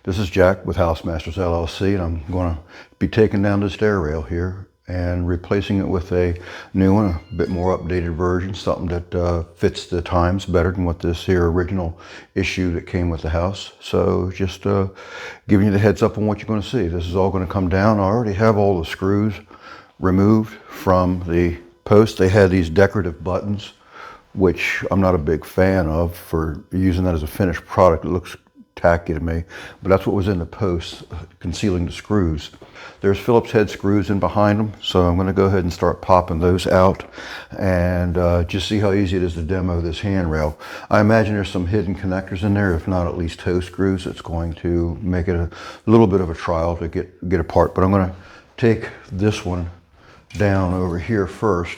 This is Jack with Housemasters LLC, and I'm going to be taking down the stair rail here and replacing it with a new one, a bit more updated version, something that fits the times better than what this here original issue that came with the house. So just giving you the heads up on what you're going to see. This is all going to come down. I already have all the screws removed from the post. They had these decorative buttons, which I'm not a big fan of for using that as a finished product. It looks tacky to me, but that's what was in the post, concealing the screws. There's Phillips head screws in behind them, so I'm going to go ahead and start popping those out and just see how easy it is to demo this handrail. I imagine there's some hidden connectors in there, if not at least toe screws. It's going to make it a little bit of a trial to get apart, but I'm going to take this one down over here first.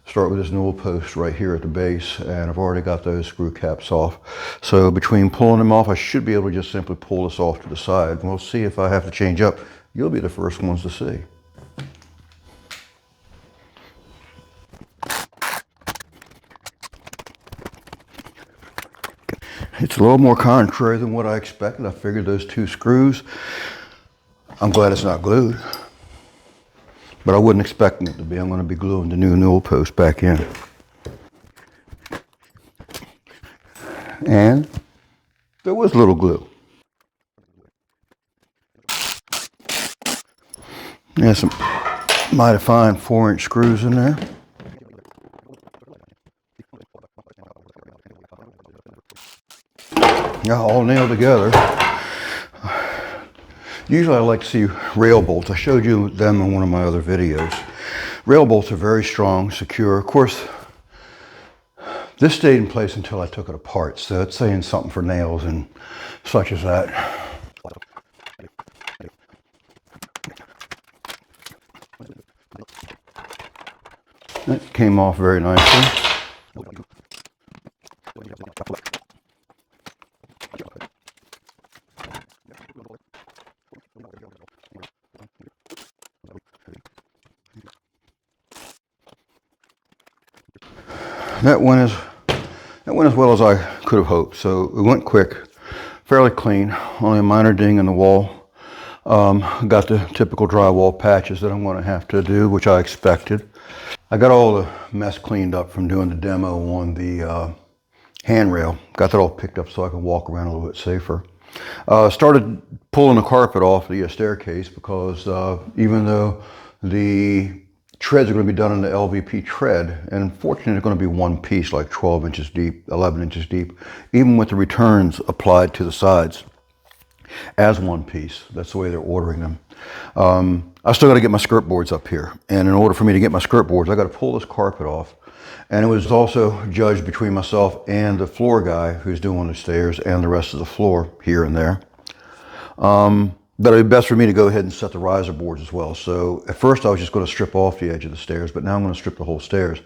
Start with this Newel post right here at the base, and I've already got those screw caps off. So between pulling them off, I should be able to just simply pull this off to the side. And we'll see if I have to change up. You'll be the first ones to see. It's a little more contrary than what I expected. I figured those two screws, I'm glad it's not glued. But I wasn't expecting it to be. I'm going to be gluing the new Newel post back in. And there was a little glue. There's some mighty fine 4-inch screws in there. Yeah, all nailed together. Usually I like to see rail bolts. I showed you them in one of my other videos. Rail bolts are very strong, secure. Of course, this stayed in place until I took it apart, so it's saying something for nails and such as that. That came off very nicely. That went as well as I could have hoped. So it went quick, fairly clean, only a minor ding in the wall. Got the typical drywall patches that I'm going to have to do, which I expected. I got all the mess cleaned up from doing the demo on the handrail. Got that all picked up so I can walk around a little bit safer. Started pulling the carpet off the staircase because even though the treads are going to be done in the LVP tread, and fortunately they're going to be one piece, like 12 inches deep, 11 inches deep, even with the returns applied to the sides as one piece. That's the way they're ordering them. I still got to get my skirt boards up here, and in order for me to get my skirt boards, I got to pull this carpet off. And it was also judged between myself and the floor guy who's doing the stairs and the rest of the floor here and there. That it'd be best for me to go ahead and set the riser boards as well. So at first I was just going to strip off the edge of the stairs, but now I'm going to strip the whole stairs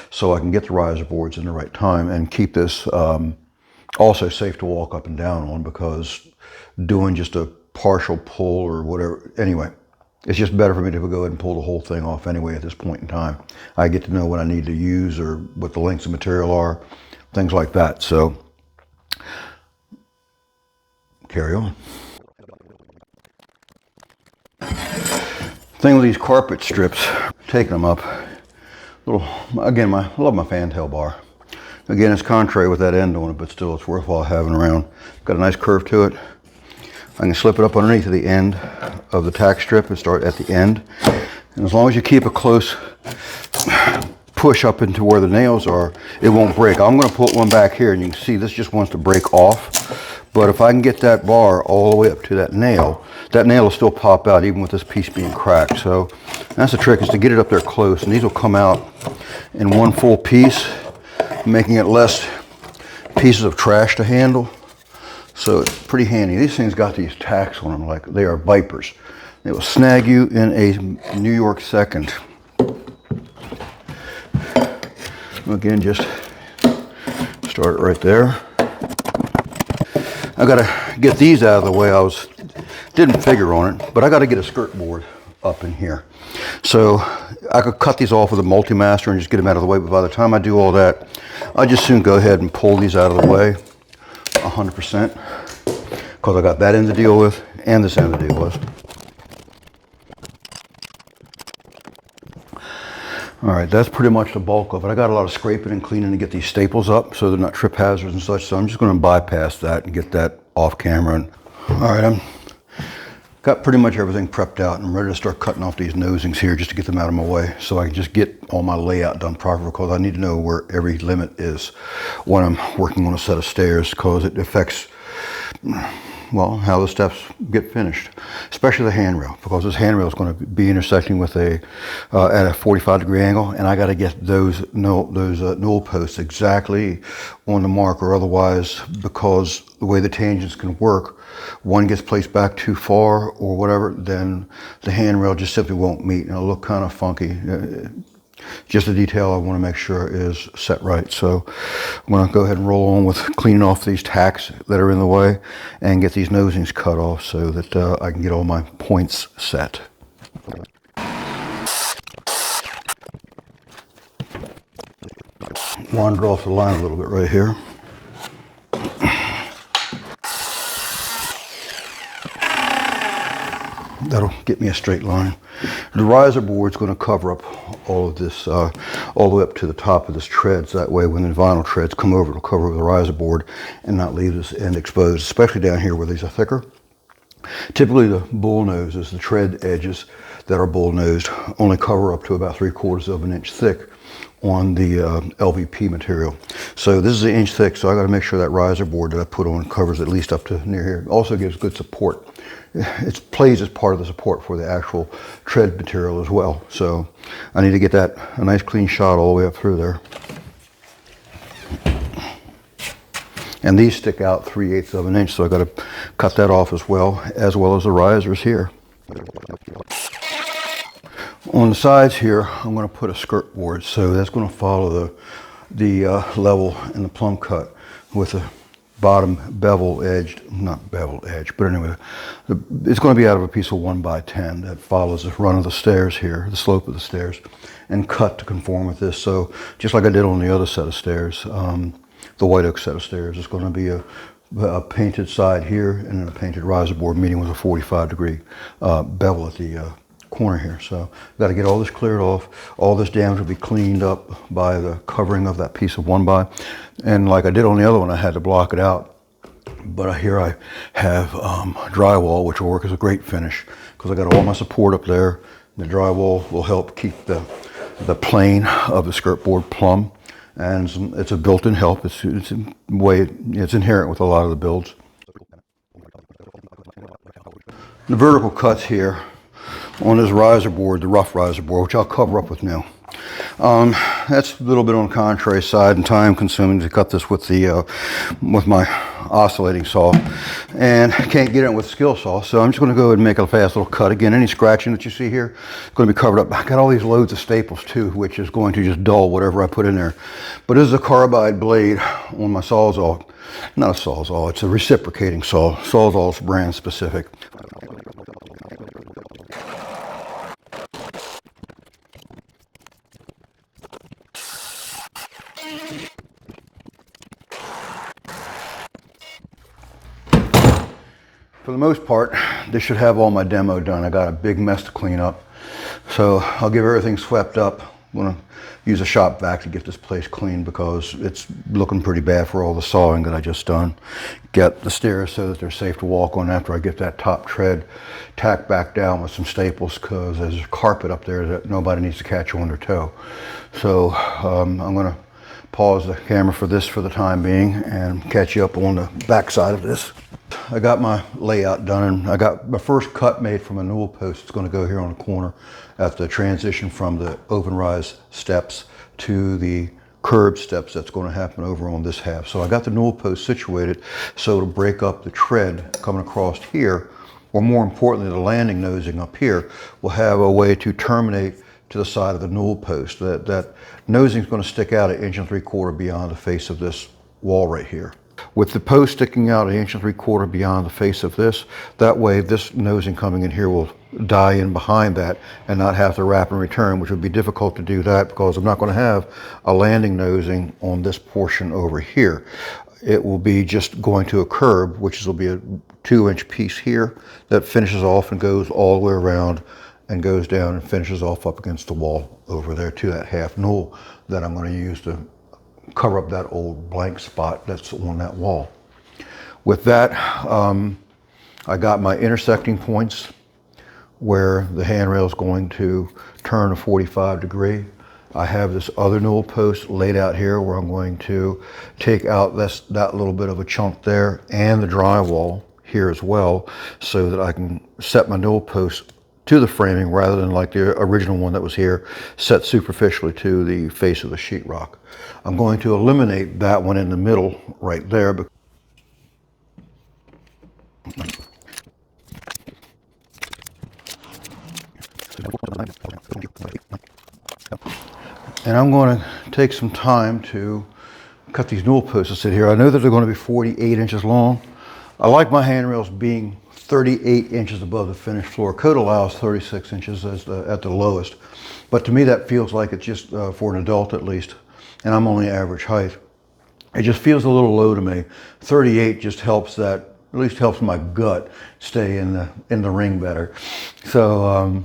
so I can get the riser boards in the right time and keep this also safe to walk up and down on, because doing just a partial pull or whatever, anyway, it's just better for me to go ahead and pull the whole thing off anyway at this point in time. I get to know what I need to use or what the lengths of material are, things like that. So carry on. Thing with these carpet strips, taking them up, again, I love my fantail bar. Again, it's contrary with that end on it, but still it's worthwhile having around. Got a nice curve to it. I can slip it up underneath of the end of the tack strip and start at the end. And as long as you keep a close push up into where the nails are, it won't break. I'm going to put one back here, and you can see this just wants to break off. But if I can get that bar all the way up to that nail will still pop out even with this piece being cracked. So that's the trick, is to get it up there close, and these will come out in one full piece, making it less pieces of trash to handle. So it's pretty handy. These things got these tacks on them like they are vipers. They will snag you in a New York second. Again, just start it right there. I gotta get these out of the way. Didn't figure on it, but I gotta get a skirt board up in here. So I could cut these off with a multi-master and just get them out of the way, but by the time I do all that, I just soon go ahead and pull these out of the way 100%. because I got that end to deal with and this end to deal with. All right, that's pretty much the bulk of it. I got a lot of scraping and cleaning to get these staples up so they're not trip hazards and such, so I'm just going to bypass that and get that off camera. And, all right, I'm got pretty much everything prepped out and I'm ready to start cutting off these nosings here just to get them out of my way so I can just get all my layout done properly, because I need to know where every limit is when I'm working on a set of stairs, because it affects, well, how the steps get finished, especially the handrail, because this handrail is going to be intersecting with at a 45-degree angle, and I got to get those newel posts exactly on the mark, or otherwise, because the way the tangents can work, one gets placed back too far or whatever, then the handrail just simply won't meet and it'll look kind of funky. Just a detail I want to make sure is set right. So I'm going to go ahead and roll on with cleaning off these tacks that are in the way and get these nosings cut off so that I can get all my points set. Wander off the line a little bit right here. That'll get me a straight line. The riser board is going to cover up all of this, all the way up to the top of this tread, so that way when the vinyl treads come over, it'll cover the riser board and not leave this end exposed, especially down here where these are thicker. Typically the bull noses, the tread edges that are bull nosed, only cover up to about 3/4 of an inch thick on the LVP material. So this is an inch thick, so I got to make sure that riser board that I put on covers at least up to near here. Also gives good support. It plays as part of the support for the actual tread material as well. So I need to get that a nice clean shot all the way up through there. And these stick out 3/8 of an inch, so I got to cut that off as well as the risers here. On the sides here, I'm going to put a skirt board, so that's going to follow the level and the plumb cut with the bottom bevel edged, not bevel edge, but anyway, it's going to be out of a piece of 1x10 that follows the run of the stairs here, the slope of the stairs, and cut to conform with this. So just like I did on the other set of stairs, the white oak set of stairs, it's going to be a painted side here and then a painted riser board meeting with a 45-degree bevel at the corner here. So got to get all this cleared off. All this damage will be cleaned up by the covering of that piece of 1x. And like I did on the other one, I had to block it out. But here I have drywall, which will work as a great finish because I got all my support up there. The drywall will help keep the plane of the skirt board plumb, and it's a built-in help. It's inherent with a lot of the builds. The vertical cuts here on this riser board, the rough riser board, which I'll cover up with new. That's a little bit on the contrary side and time consuming to cut this with my oscillating saw, and I can't get it with a skill saw, so I'm just going to go ahead and make a fast little cut. Again, any scratching that you see here is going to be covered up. I got all these loads of staples too, which is going to just dull whatever I put in there. But this is a carbide blade on my Sawzall. Not a Sawzall, it's a reciprocating saw. Sawzall's brand specific. For the most part, this should have all my demo done. I got a big mess to clean up. So I'll give everything swept up. I'm gonna use a shop vac to get this place clean because it's looking pretty bad for all the sawing that I just done. Get the stairs so that they're safe to walk on after I get that top tread tacked back down with some staples, because there's carpet up there that nobody needs to catch on their toe. So I'm gonna pause the camera for this for the time being and catch you up on the back side of this. I got my layout done, and I got my first cut made from a newel post. It's going to go here on the corner at the transition from the open rise steps to the curb steps that's going to happen over on this half. So I got the newel post situated so to break up the tread coming across here, or more importantly, the landing nosing up here will have a way to terminate to the side of the newel post. That nosing is going to stick out 1 3/4 beyond the face of this wall right here. With the post sticking out 1 3/4 beyond the face of this, that way this nosing coming in here will die in behind that and not have to wrap and return, which would be difficult to do that because I'm not going to have a landing nosing on this portion over here. it will be just going to a curb, which will be a 2-inch piece here that finishes off and goes all the way around and goes down and finishes off up against the wall over there to that half newel that I'm going to use to cover up that old blank spot that's on that wall. With that, I got my intersecting points where the handrail is going to turn a 45 degree. I have this other newel post laid out here where I'm going to take out that little bit of a chunk there and the drywall here as well, so that I can set my newel post to the framing rather than like the original one that was here, set superficially to the face of the sheetrock. I'm going to eliminate that one in the middle right there. And I'm going to take some time to cut these newel posts that sit here. I know that they're going to be 48 inches long. I like my handrails being 38 inches above the finished floor. Code allows 36 inches as at the lowest, but to me that feels like it's just for an adult at least, and I'm only average height. It just feels a little low to me. 38 just helps that, at least helps my gut stay in the ring better. So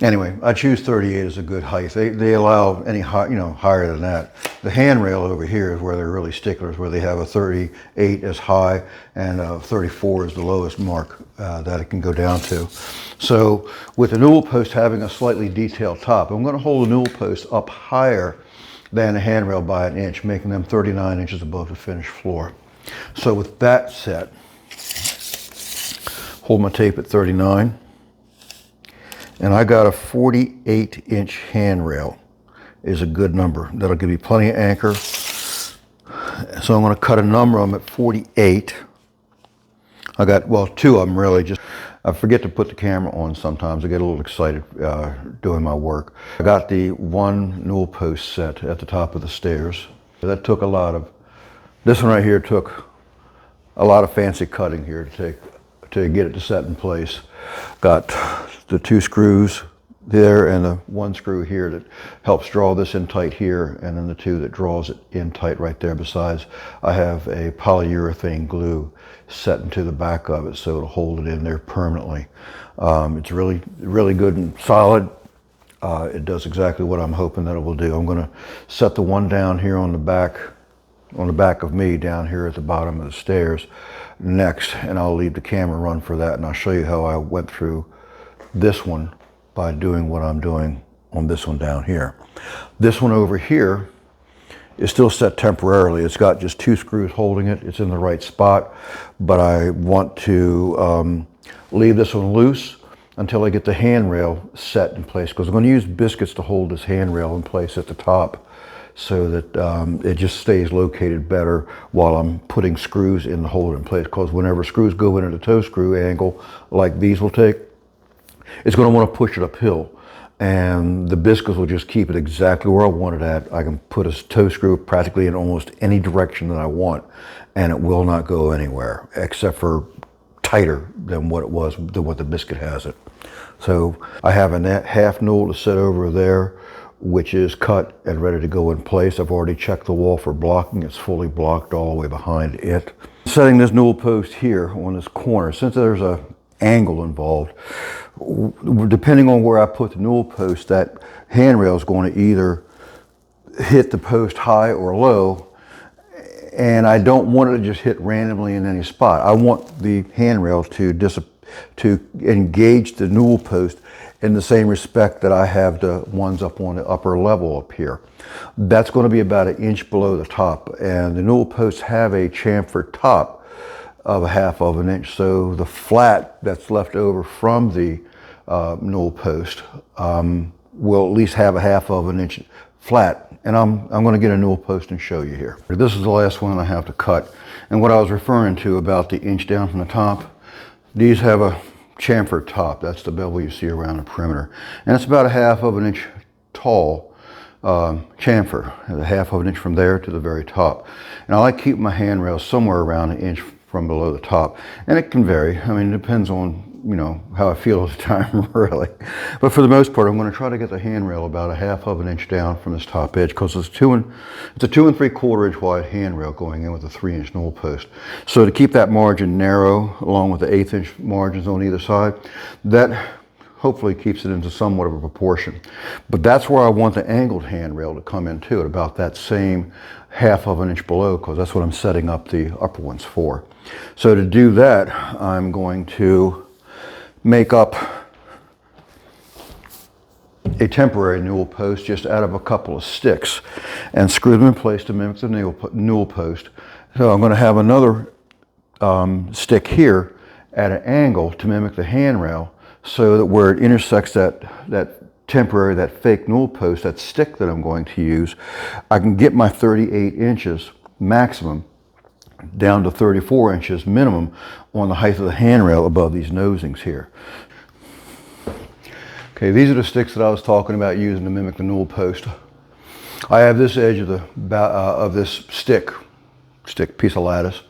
anyway, I choose 38 as a good height. They allow any high, higher than that. The handrail over here is where they're really sticklers, where they have a 38 as high and 34 is the lowest mark that it can go down to. So with the newel post having a slightly detailed top, I'm going to hold the newel post up higher than the handrail by an inch, making them 39 inches above the finished floor. So with that set, hold my tape at 39. And I got a 48-inch handrail is a good number. That'll give me plenty of anchor. So I'm going to cut a number on them at 48. I got, well, two of them really. Just I forget to put the camera on sometimes. I get a little excited doing my work. I got the one newel post set at the top of the stairs. That took a lot of, this one right here took a lot of fancy cutting here to get it to set in place. Got the 2 screws there and the 1 screw here that helps draw this in tight here, and then the 2 that draws it in tight right there. Besides, I have a polyurethane glue set into the back of it so it'll hold it in there permanently. It's really, really good and solid. It does exactly what I'm hoping that it will do. I'm going to set the one down here on the back of me down here at the bottom of the stairs next, and I'll leave the camera run for that, and I'll show you how I went through this one by doing what I'm doing on this one down here. This one over here is still set temporarily. It's got just 2 screws holding it. It's in the right spot, but I want to leave this one loose until I get the handrail set in place, because I'm going to use biscuits to hold this handrail in place at the top so that it just stays located better while I'm putting screws in to hold it in place, because whenever screws go into the toe screw angle like these will take, it's going to want to push it uphill, and the biscuits will just keep it exactly where I want it at. I can put a toe screw practically in almost any direction that I want, and it will not go anywhere except for tighter than what it was, than what the biscuit has it. So I have a half newel to set over there, which is cut and ready to go in place. I've already checked the wall for blocking. It's fully blocked all the way behind it. Setting this newel post here on this corner, since there's a angle involved, depending on where I put the newel post, that handrail is going to either hit the post high or low, and I don't want it to just hit randomly in any spot. I want the handrail to engage the newel post in the same respect that I have the ones up on the upper level up here. That's going to be about 1 inch below the top, and the newel posts have a chamfered top of 1/2 inch, so the flat that's left over from the newel post will at least have 1/2 inch flat, and I'm going to get a newel post and show you here. This is the last one I have to cut, and what I was referring to about the inch down from the top, these have a chamfered top. That's the bevel you see around the perimeter, and it's about 1/2 inch tall chamfer, 1/2 inch from there to the very top. And I like keeping my handrail somewhere around 1 inch from below the top, and it can vary. I mean, it depends on you know, how I feel at the time, really. But for the most part, I'm going to try to get the handrail about a 1/2 of an inch down from this top edge, because it's a 2 3/4 inch wide handrail going in with a 3-inch newel post. So to keep that margin narrow, along with the 1/8 inch margins on either side, that hopefully keeps it into somewhat of a proportion. But that's where I want the angled handrail to come into, at about that same 1/2 of an inch below, because that's what I'm setting up the upper ones for. So to do that, I'm going to make up a temporary newel post just out of a couple of sticks and screw them in place to mimic the newel post. So I'm going to have another stick here at an angle to mimic the handrail, so that where it intersects that temporary, that fake newel post, that stick that I'm going to use, I can get my 38 inches maximum down to 34 inches minimum on the height of the handrail above these nosings here. Okay, these are the sticks that I was talking about using to mimic the newel post. I have this edge of this stick piece of lattice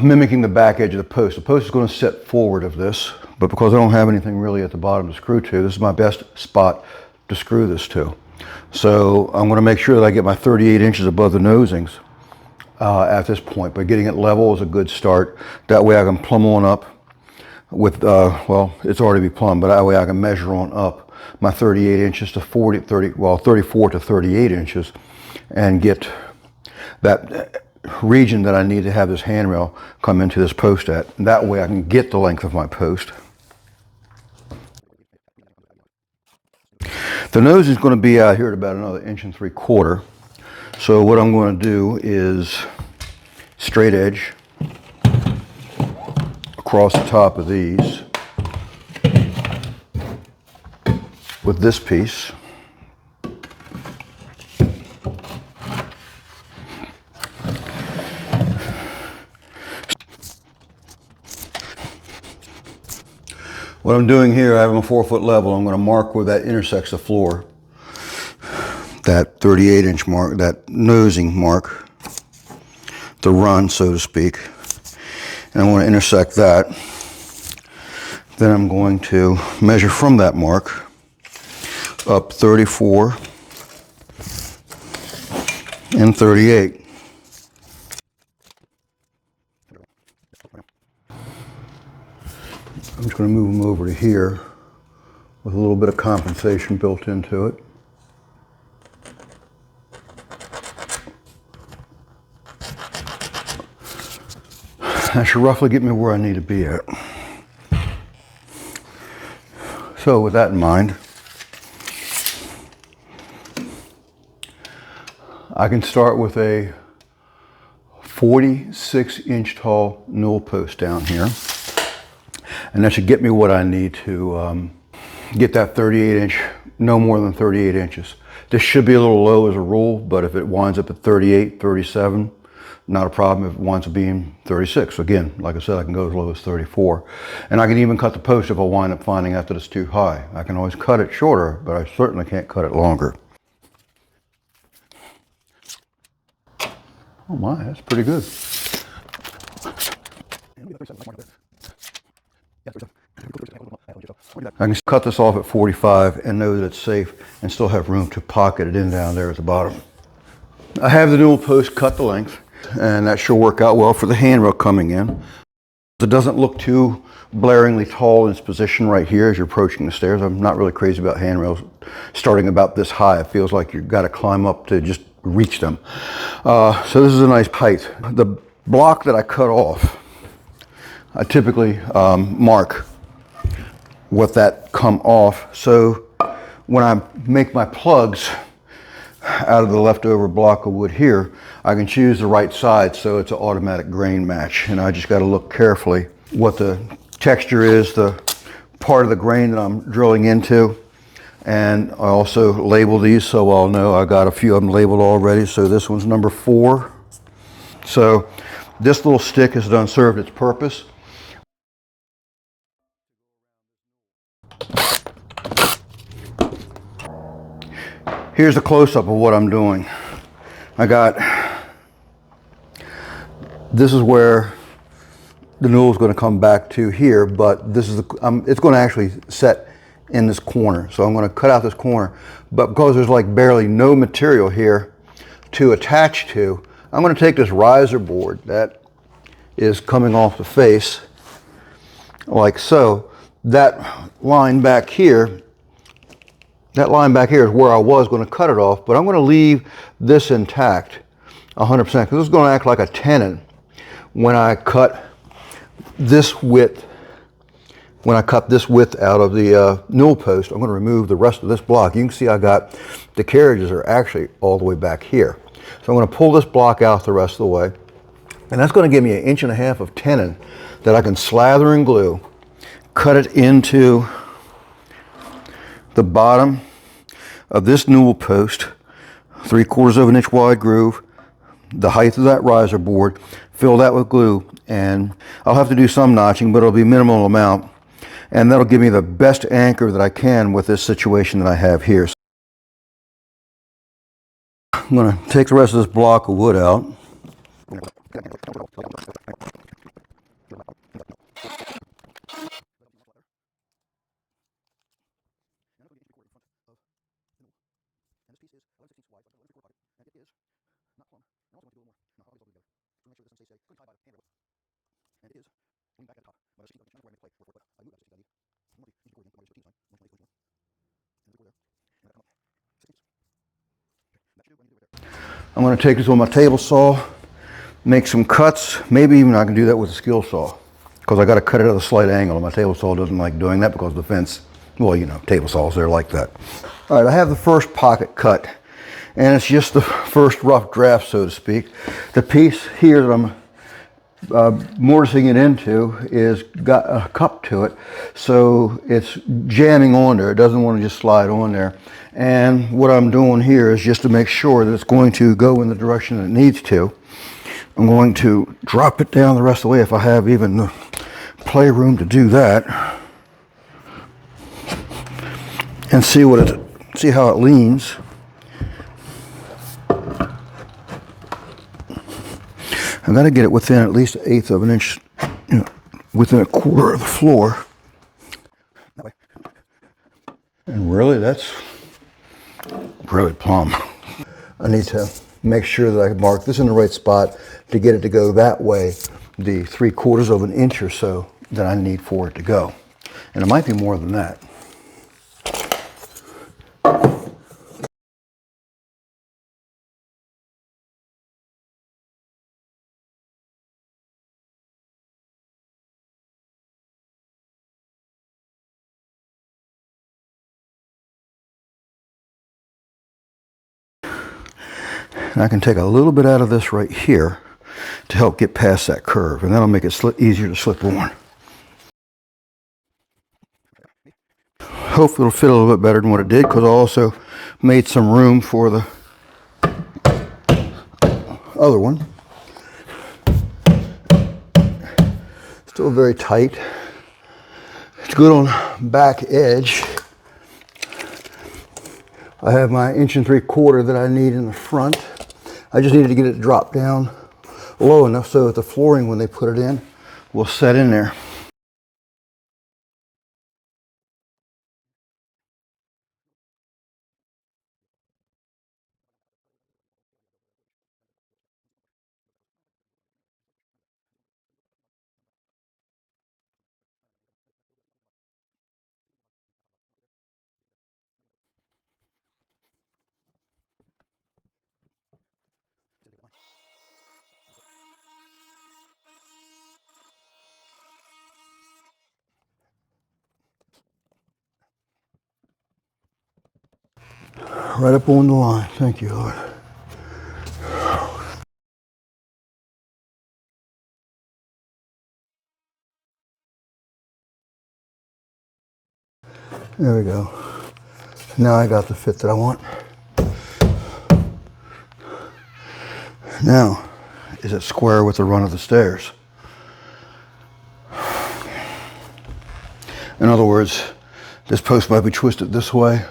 mimicking the back edge of the post. The post is going to set forward of this, but because I don't have anything really at the bottom to screw to, this is my best spot to screw this to. So I'm going to make sure that I get my 38 inches above the nosings at this point, but getting it level is a good start. That way I can plumb on up with, well, it's already plumbed, but that way I can measure on up my 38 inches to 34 to 38 inches and get that region that I need to have this handrail come into this post at. And that way I can get the length of my post. The nose is going to be out here at about another 1 3/4 inches. So what I'm going to do is straight edge across the top of these with this piece. What I'm doing here, I have a 4-foot level. I'm going to mark where that intersects the floor. That 38 inch mark, that nosing mark, the run, so to speak. And I want to intersect that. Then I'm going to measure from that mark up 34 and 38. I'm just going to move them over to here with a little bit of compensation built into it. That should roughly get me where I need to be at. So with that in mind, I can start with a 46-inch tall newel post down here. And that should get me what I need to get that 38 inch, no more than 38 inches. This should be a little low as a rule, but if it winds up at 38, 37, not a problem. If it winds up being 36, again, like I said, I can go as low as 34. And I can even cut the post if I wind up finding out that it's too high. I can always cut it shorter, but I certainly can't cut it longer. Oh my, that's pretty good. I can cut this off at 45 and know that it's safe and still have room to pocket it in down there at the bottom. I have the newel post cut the length, and that should work out well for the handrail coming in. It doesn't look too blaringly tall in its position right here as you're approaching the stairs. I'm not really crazy about handrails starting about this high. It feels like you've got to climb up to just reach them. So this is a nice height. The block that I cut off, I typically mark what that come off. So when I make my plugs out of the leftover block of wood here, I can choose the right side so it's an automatic grain match. And I just got to look carefully what the texture is, the part of the grain that I'm drilling into. And I also label these so I'll know. I got a few of them labeled already. So this one's number 4. So this little stick has done served its purpose. Here's a close-up of what I'm doing. This is where the newel is going to come back to here, but this is it's going to actually set in this corner. So I'm going to cut out this corner, but because there's like barely no material here to attach to, I'm going to take this riser board that is coming off the face like so. That line back here is where I was going to cut it off, but I'm going to leave this intact 100% because this is going to act like a tenon when I cut this width. When I cut this width out of the newel post, I'm going to remove the rest of this block. You can see I got the carriages are actually all the way back here. So I'm going to pull this block out the rest of the way, and that's going to give me 1.5 inches of tenon that I can slather and glue, cut it into the bottom of this newel post, 3/4 of an inch wide groove, the height of that riser board, fill that with glue, and I'll have to do some notching, but it'll be minimal amount, and that'll give me the best anchor that I can with this situation that I have here. So I'm going to take the rest of this block of wood out. I'm going to take this on my table saw, make some cuts. Maybe even I can do that with a skill saw, because I got to cut it at a slight angle. My table saw doesn't like doing that because the fence, well, you know, table saws, they're like that. All right, I have the first pocket cut, and it's just the first rough draft, so to speak. The piece here that I'm mortising it into is got a cup to it, so it's jamming on there. It doesn't want to just slide on there. And what I'm doing here is just to make sure that it's going to go in the direction that it needs to. I'm going to drop it down the rest of the way if I have even the playroom to do that, and see how it leans. I've got to get it within at least 1/8 of an inch, you know, within 1/4 of the floor. That way. And really, that's really plumb. I need to make sure that I mark this in the right spot to get it to go that way, the 3/4 of an inch or so that I need for it to go. And it might be more than that. And I can take a little bit out of this right here to help get past that curve, and that'll make it easier to slip on. Hopefully it'll fit a little bit better than what it did, because I also made some room for the other one. Still very tight. It's good on back edge. I have my 1 3/4 that I need in the front. I just needed to get it dropped down low enough so that the flooring, when they put it in, will set in there. Right up on the line. Thank you, Lord. There we go. Now I got the fit that I want. Now, is it square with the run of the stairs? In other words, this post might be twisted this way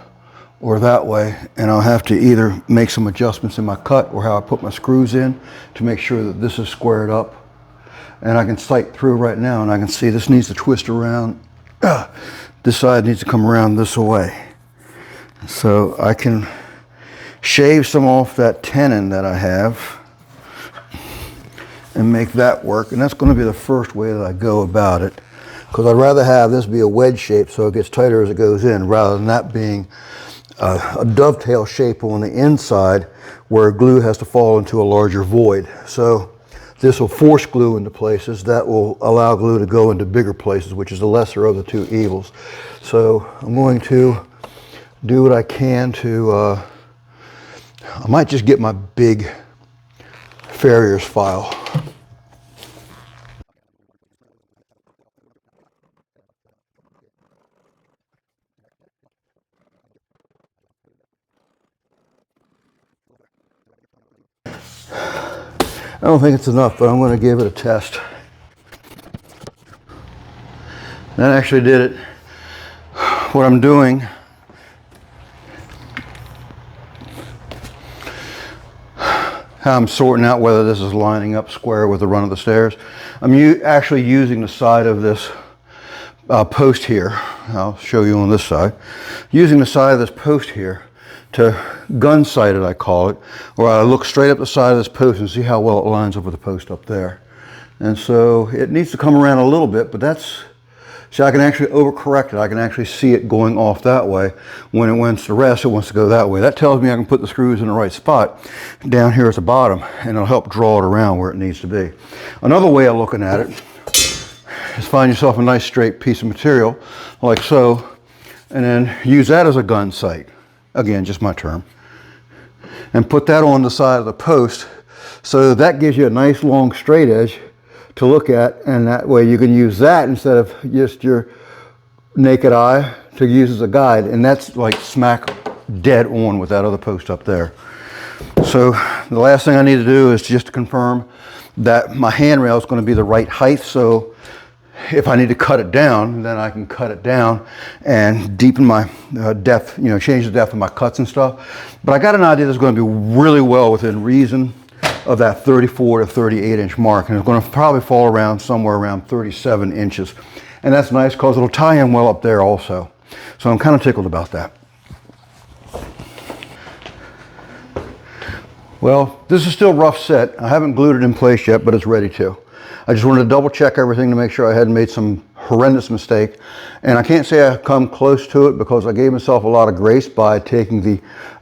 or that way, and I'll have to either make some adjustments in my cut or how I put my screws in to make sure that this is squared up and I can sight through right now, and I can see this needs to twist around. This side needs to come around this way. So I can shave some off that tenon that I have and make that work. And that's going to be the first way that I go about it, because I'd rather have this be a wedge shape so it gets tighter as it goes in, rather than that being a dovetail shape on the inside where glue has to fall into a larger void. So this will force glue into places that will allow glue to go into bigger places, which is the lesser of the two evils. So I'm going to do what I can to, I might just get my big farrier's file. I don't think it's enough, but I'm going to give it a test. That actually did it. What I'm doing, how I'm sorting out whether this is lining up square with the run of the stairs. I'm actually using the side of this post here. I'll show you on this side. Using the side of this post here to gun sight it, I call it, where I look straight up the side of this post and see how well it lines up with the post up there. And so it needs to come around a little bit, but that's, see, I can actually overcorrect it. I can actually see it going off that way. When it wants to rest, it wants to go that way. That tells me I can put the screws in the right spot down here at the bottom, and it'll help draw it around where it needs to be. Another way of looking at it is find yourself a nice straight piece of material, like so, and then use that as a gun sight. Again, just my term. And put that on the side of the post, so that gives you a nice long straight edge to look at, and that way you can use that instead of just your naked eye to use as a guide, and that's like smack dead on with that other post up there. So the last thing I need to do is just to confirm that my handrail is going to be the right height, so if I need to cut it down, then I can cut it down and deepen my depth, you know, change the depth of my cuts and stuff. But I got an idea that's going to be really well within reason of that 34 to 38 inch mark, and it's going to probably fall around somewhere around 37 inches. And that's nice because it'll tie in well up there also. So I'm kind of tickled about that. Well, this is still rough set. I haven't glued it in place yet, but it's ready to. I just wanted to double check everything to make sure I hadn't made some horrendous mistake. And I can't say I've come close to it because I gave myself a lot of grace by taking the,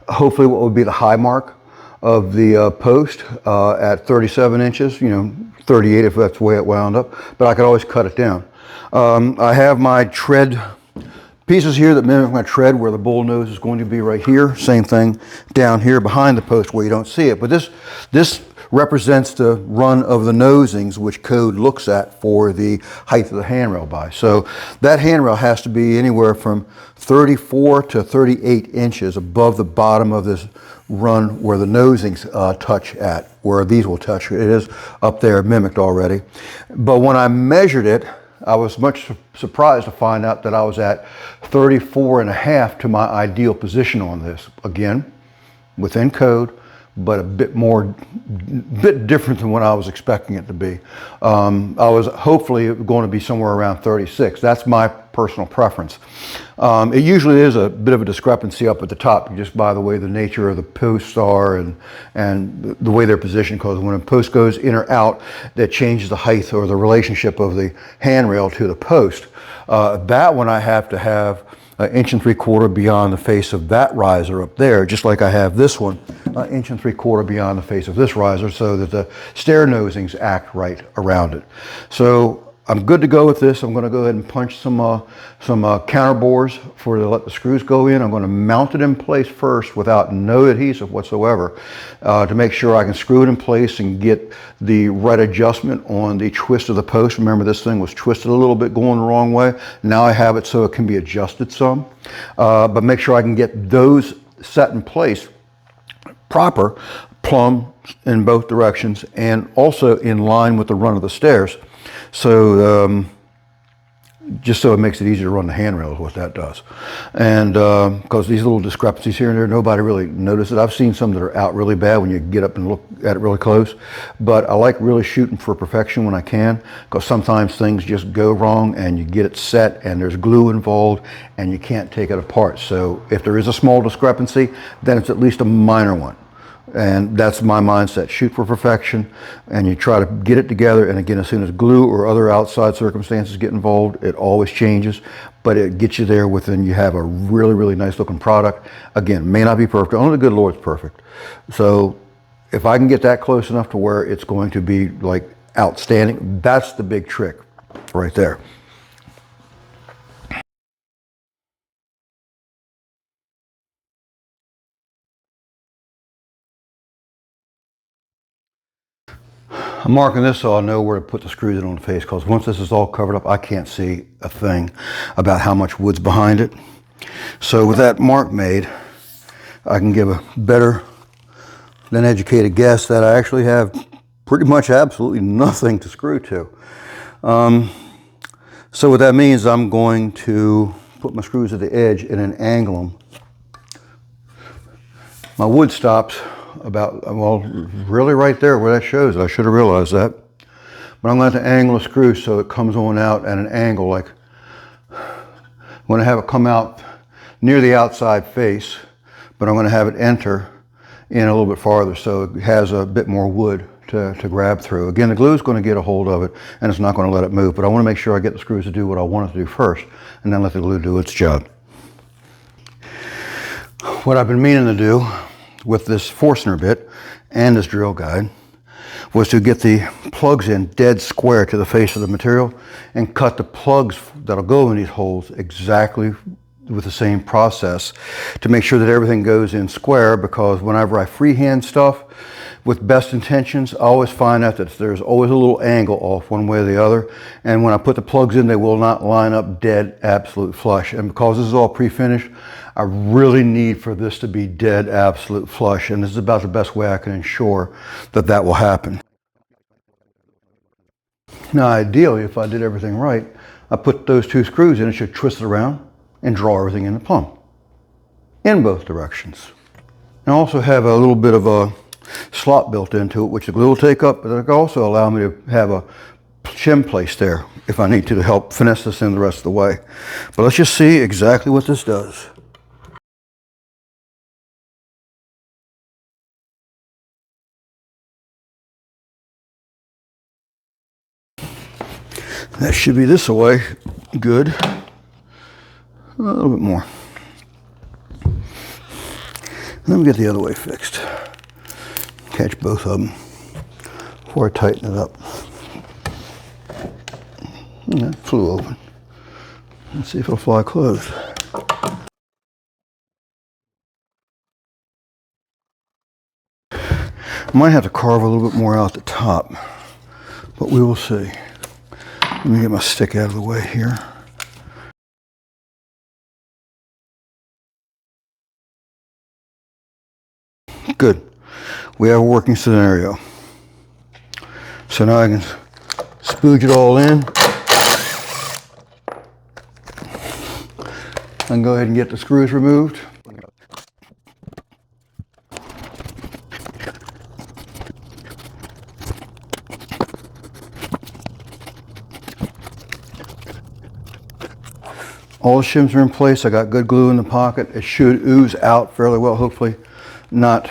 hopefully what would be the high mark of the post at 37 inches, you know, 38 if that's the way it wound up, but I could always cut it down. I have my tread pieces here that mimic my tread, where the bull nose is going to be right here. Same thing down here behind the post where you don't see it. But this represents the run of the nosings, which code looks at for the height of the handrail by. So that handrail has to be anywhere from 34 to 38 inches above the bottom of this run where the nosings touch at, where these will touch. It is up there mimicked already. But when I measured it, I was much surprised to find out that I was at 34 and a half to my ideal position on this. Again, within code, but a bit different than what I was expecting it to be. I was hopefully going to be somewhere around 36. That's my personal preference. It usually is a bit of a discrepancy up at the top, just by the way the nature of the posts are and the way they're positioned, because when a post goes in or out, that changes the height or the relationship of the handrail to the post. That one I have to have 1 3/4 inches beyond the face of that riser up there, just like I have this one 1 3/4 inches beyond the face of this riser, so that the stair nosings act right around it. So I'm good to go with this. I'm going to go ahead and punch some counter bores to let the screws go in. I'm going to mount it in place first without no adhesive whatsoever to make sure I can screw it in place and get the right adjustment on the twist of the post. Remember, this thing was twisted a little bit going the wrong way. Now I have it so it can be adjusted some, but make sure I can get those set in place proper, plumb in both directions, and also in line with the run of the stairs. So just so it makes it easier to run the handrail is what that does. And because these little discrepancies here and there, nobody really notices it. I've seen some that are out really bad when you get up and look at it really close, but I like really shooting for perfection when I can, because sometimes things just go wrong and you get it set and there's glue involved and you can't take it apart. So if there is a small discrepancy, then it's at least a minor one. And that's my mindset. Shoot for perfection, and you try to get it together. And again, as soon as glue or other outside circumstances get involved, it always changes, but it gets you there within, you have a really, really nice looking product. Again, may not be perfect. Only the good Lord's perfect. So if I can get that close enough to where it's going to be like outstanding, that's the big trick right there. I'm marking this so I'll know where to put the screws in on the face, because once this is all covered up, I can't see a thing about how much wood's behind it. So with that mark made, I can give a better than educated guess that I actually have pretty much absolutely nothing to screw to. So what that means, I'm going to put my screws at the edge and then angle them. My wood stops about, well, really right there where that shows. I should have realized that. But I'm going to have to angle the screw so it comes on out at an angle. Like I'm going to have it come out near the outside face, but I'm going to have it enter in a little bit farther so it has a bit more wood to grab through. Again, the glue is going to get a hold of it and it's not going to let it move, but I want to make sure I get the screws to do what I want it to do first and then let the glue do its job. What I've been meaning to do with this Forstner bit and this drill guide was to get the plugs in dead square to the face of the material and cut the plugs that'll go in these holes exactly with the same process to make sure that everything goes in square, because whenever I freehand stuff with best intentions, I always find out that there's always a little angle off one way or the other, and when I put the plugs in, they will not line up dead absolute flush. And because this is all pre-finished, I really need for this to be dead absolute flush, and this is about the best way I can ensure that that will happen. Now ideally, if I did everything right, I put those two screws in, it should twist it around and draw everything in the plumb in both directions. And I also have a little bit of a slot built into it, which the glue will take up, but it will also allow me to have a shim place there if I need to help finesse this in the rest of the way. But let's just see exactly what this does. That should be this way. Good. A little bit more. Let me get the other way fixed. Catch both of them before I tighten it up. Yeah, it flew open. Let's see if it'll fly closed. I might have to carve a little bit more out the top, but we will see. Let me get my stick out of the way here. Good. We have a working scenario. So now I can spooge it all in. I can go ahead and get the screws removed. All the shims are in place. I got good glue in the pocket. It should ooze out fairly well. Hopefully not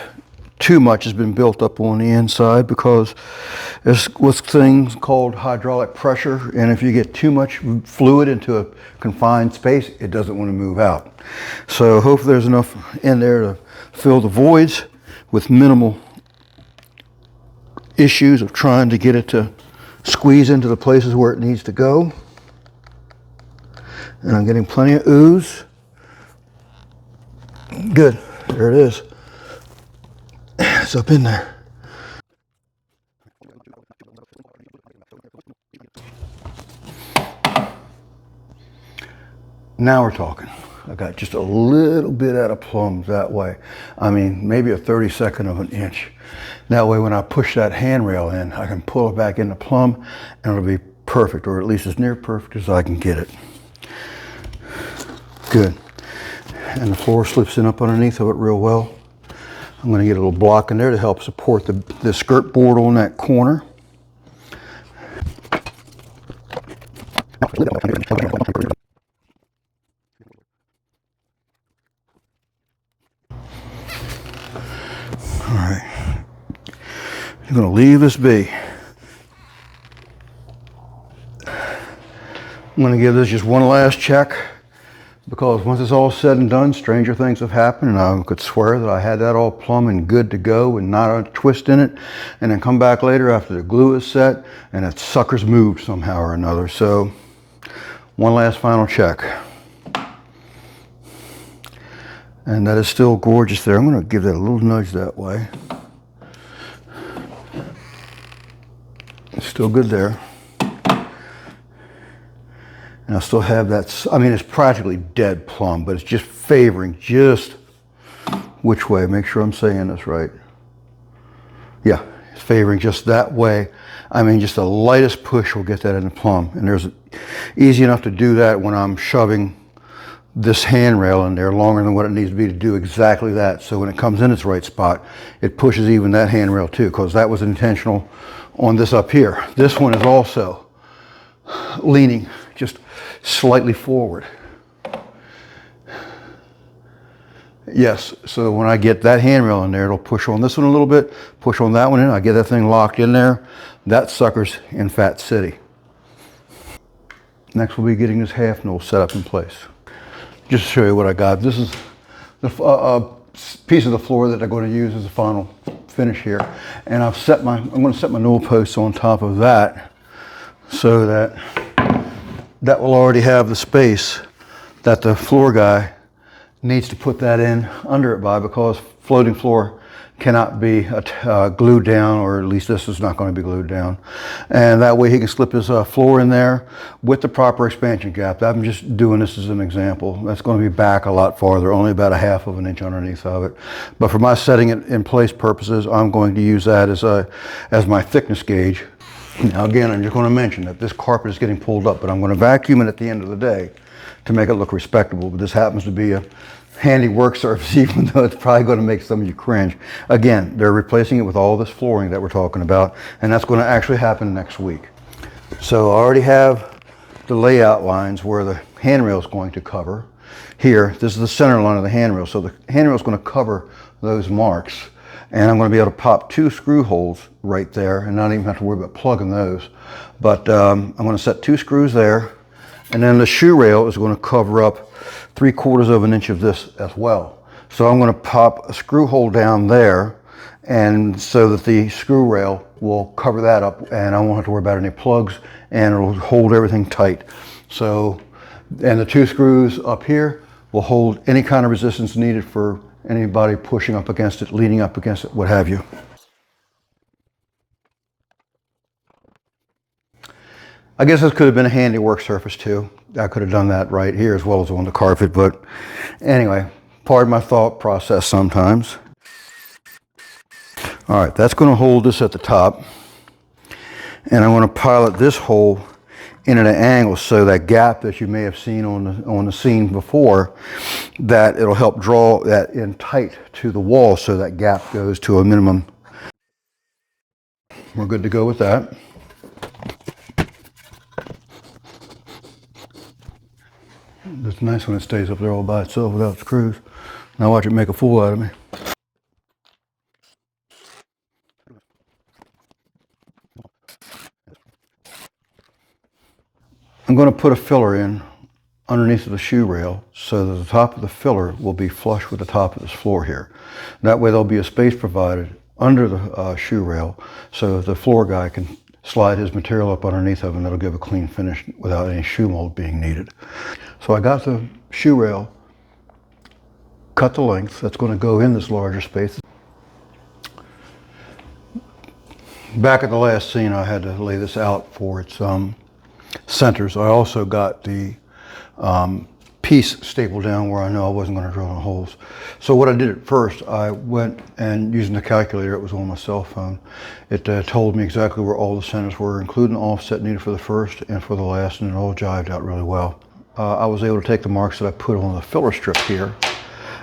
too much has been built up on the inside, because there's what's things called hydraulic pressure, and if you get too much fluid into a confined space, it doesn't want to move out. So hopefully there's enough in there to fill the voids with minimal issues of trying to get it to squeeze into the places where it needs to go. And I'm getting plenty of ooze. Good, there it is. It's up in there. Now we're talking. I got just a little bit out of plums that way. I mean, maybe a 32nd of an inch. That way when I push that handrail in, I can pull it back into plumb and it'll be perfect, or at least as near perfect as I can get it. Good. And the floor slips in up underneath of it real well. I'm going to get a little block in there to help support the skirt board on that corner. All right. I'm going to leave this be. I'm going to give this just one last check, because once it's all said and done, stranger things have happened, and I could swear that I had that all plumb and good to go and not a twist in it, and then come back later after the glue is set and that sucker's moved somehow or another. So one last final check. And that is still gorgeous there. I'm going to give that a little nudge that way. It's still good there. And I still have that, I mean, it's practically dead plumb, but it's just favoring just which way. Make sure I'm saying this right. Yeah, it's favoring just that way. I mean, just the lightest push will get that in the plumb. And there's easy enough to do that when I'm shoving this handrail in there longer than what it needs to be to do exactly that. So when it comes in its right spot, it pushes even that handrail too, because that was intentional on this up here. This one is also leaning just slightly forward. Yes, so when I get that handrail in there, it'll push on this one a little bit, push on that one in, I get that thing locked in there. That sucker's in Fat City. Next we'll be getting this half Newel set up in place. Just to show you what I got. This is the piece of the floor that I'm going to use as the final finish here. And I'm going to set my Newel posts on top of that, so that that will already have the space that the floor guy needs to put that in under it by, because floating floor cannot be glued down, or at least this is not going to be glued down. And that way he can slip his floor in there with the proper expansion gap. I'm just doing this as an example. That's going to be back a lot farther, only about 1/2 of an inch underneath of it. But for my setting it in place purposes, I'm going to use that as my thickness gauge. Now again, I'm just going to mention that this carpet is getting pulled up, but I'm going to vacuum it at the end of the day to make it look respectable. But this happens to be a handy work surface, even though it's probably going to make some of you cringe. Again, they're replacing it with all this flooring that we're talking about, and that's going to actually happen next week. So I already have the layout lines where the handrail is going to cover. Here, this is the center line of the handrail, so the handrail is going to cover those marks. And I'm going to be able to pop 2 screw holes right there and not even have to worry about plugging those. But I'm going to set 2 screws there, and then the shoe rail is going to cover up 3/4 of an inch of this as well. So I'm going to pop a screw hole down there, and so that the screw rail will cover that up, and I won't have to worry about any plugs, and it'll hold everything tight. So, and the 2 screws up here will hold any kind of resistance needed for anybody pushing up against it, leaning up against it, what have you. I guess this could have been a handy work surface too. I could have done that right here as well as on the carpet, but anyway, pardon my thought process sometimes. All right, that's going to hold this at the top, and I'm going to pilot this hole in at an angle, so that gap that you may have seen on the scene before, that it'll help draw that in tight to the wall, so that gap goes to a minimum. We're good to go with that. It's nice when it stays up there all by itself without screws. Now watch it make a fool out of me. I'm going to put a filler in underneath of the shoe rail, so that the top of the filler will be flush with the top of this floor here. That way there'll be a space provided under the shoe rail, so the floor guy can slide his material up underneath of it, and that'll give a clean finish without any shoe mold being needed. So I got the shoe rail cut the length that's going to go in this larger space. Back at the last scene, I had to lay this out for its centers. I also got the piece stapled down where I know I wasn't going to drill any holes. So what I did at first, I went and using the calculator, it was on my cell phone, it told me exactly where all the centers were, including the offset needed for the first and for the last, and it all jived out really well. I was able to take the marks that I put on the filler strip here,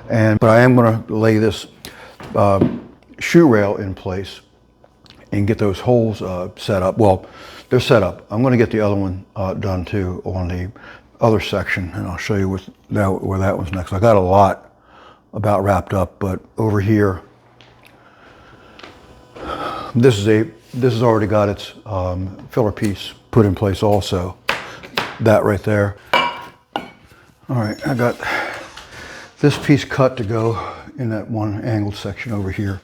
but I am going to lay this shoe rail in place and get those holes set up. Well, they're set up. I'm going to get the other one done too on the other section, and I'll show you where that one's next. I got a lot about wrapped up, but over here, this has already got its filler piece put in place also. That right there. All right, I got this piece cut to go in that one angled section over here,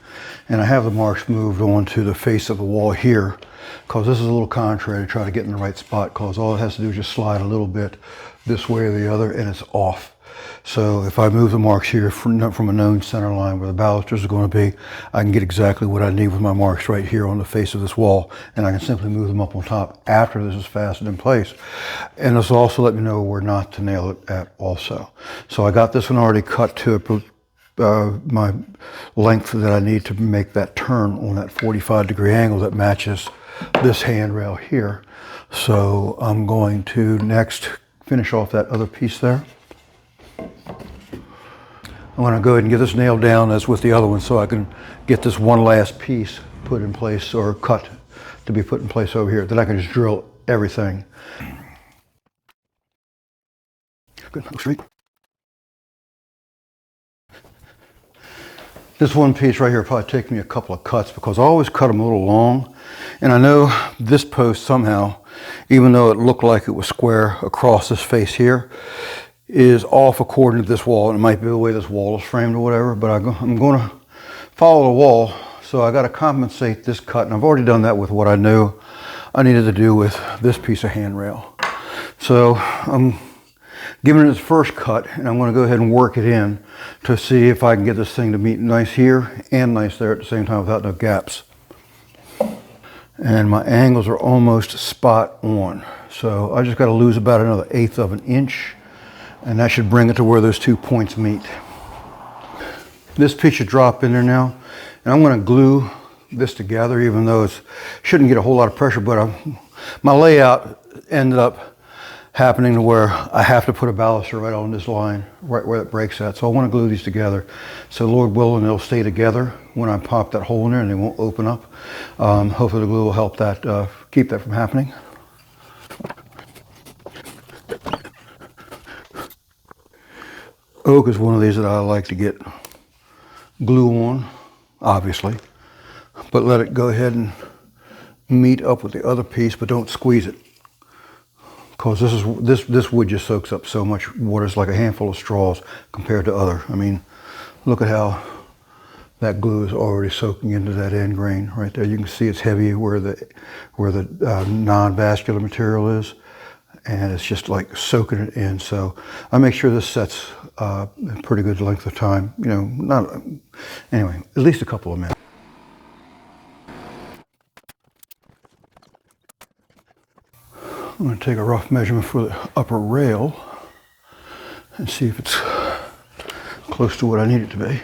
and I have the marks moved onto the face of the wall here, because this is a little contrary to try to get in the right spot, because all it has to do is just slide a little bit this way or the other and it's off. So if I move the marks here from a known center line where the balusters are going to be, I can get exactly what I need with my marks right here on the face of this wall, and I can simply move them up on top after this is fastened in place. And this will also let me know where not to nail it at also. So I got this one already cut to my length that I need to make that turn on that 45-degree angle that matches this handrail here. So I'm going to next finish off that other piece there. I'm going to go ahead and get this nailed down as with the other one, so I can get this one last piece put in place, or cut to be put in place over here. Then I can just drill everything. Good, looks straight. This one piece right here probably take me a couple of cuts, because I always cut them a little long. And I know this post somehow, even though it looked like it was square across this face here, is off according to this wall. And it might be the way this wall is framed or whatever, but I'm going to follow the wall. So I got to compensate this cut. And I've already done that with what I knew I needed to do with this piece of handrail. So I'm giving it its first cut, and I'm going to go ahead and work it in to see if I can get this thing to meet nice here and nice there at the same time without no gaps. And my angles are almost spot on. So I just got to lose about another 1/8 of an inch, and that should bring it to where those 2 points meet. This piece should drop in there now, and I'm going to glue this together, even though it shouldn't get a whole lot of pressure, but my layout ended up happening to where I have to put a baluster right on this line, right where it breaks at. So I want to glue these together. So Lord willing, they'll stay together when I pop that hole in there, and they won't open up. Hopefully the glue will help that, keep that from happening. Oak is one of these that I like to get glue on, obviously, but let it go ahead and meet up with the other piece, but don't squeeze it. Because this wood just soaks up so much water. It's like a handful of straws compared to other. I mean, look at how that glue is already soaking into that end grain right there. You can see it's heavy where the non-vascular material is, and it's just like soaking it in. So I make sure this sets a pretty good length of time. You know, anyway, at least a couple of minutes. I'm going to take a rough measurement for the upper rail and see if it's close to what I need it to be.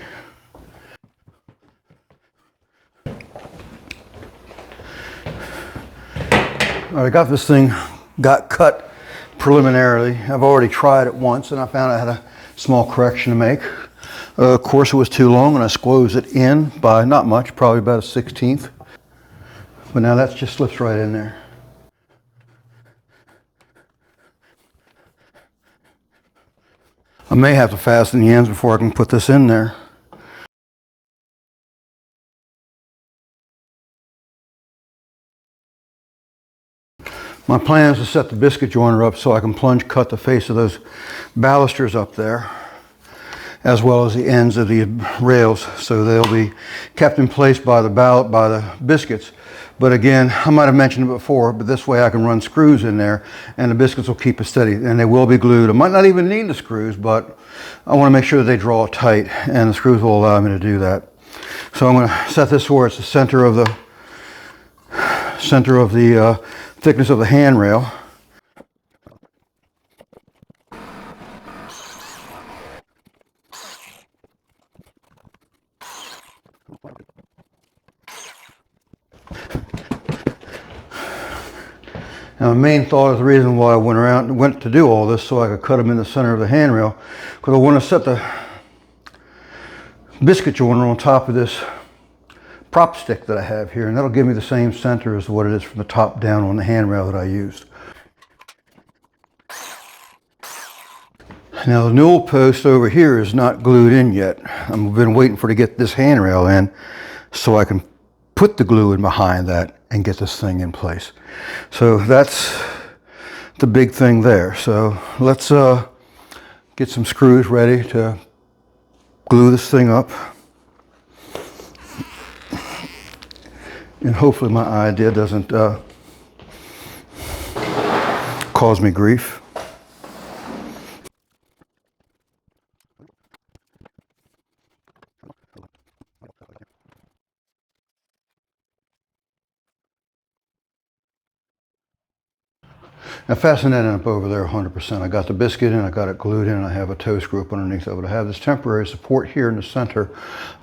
I got this thing cut preliminarily. I've already tried it once, and I found I had a small correction to make. Of course, it was too long, and I squeezed it in by not much, probably about a 1/16. But now that just slips right in there. I may have to fasten the ends before I can put this in there. My plan is to set the biscuit joiner up so I can plunge cut the face of those balusters up there, as well as the ends of the rails, so they'll be kept in place by the biscuits. But again, I might have mentioned it before, but this way I can run screws in there and the biscuits will keep it steady, and they will be glued. I might not even need the screws, but I want to make sure that they draw tight, and the screws will allow me to do that. So I'm going to set this where it's the center of the thickness of the handrail. Now, the main thought is the reason why I went to do all this, so I could cut them in the center of the handrail, because I want to set the biscuit joiner on top of this prop stick that I have here, and that'll give me the same center as what it is from the top down on the handrail that I used. Now, the Newel post over here is not glued in yet. I've been waiting for to get this handrail in so I can put the glue in behind that and get this thing in place. So that's the big thing there. So let's get some screws ready to glue this thing up. And hopefully my idea doesn't cause me grief. Now fasten that up over there 100%. I got the biscuit in, I got it glued in, and I have a toe screw up underneath of it. I have this temporary support here in the center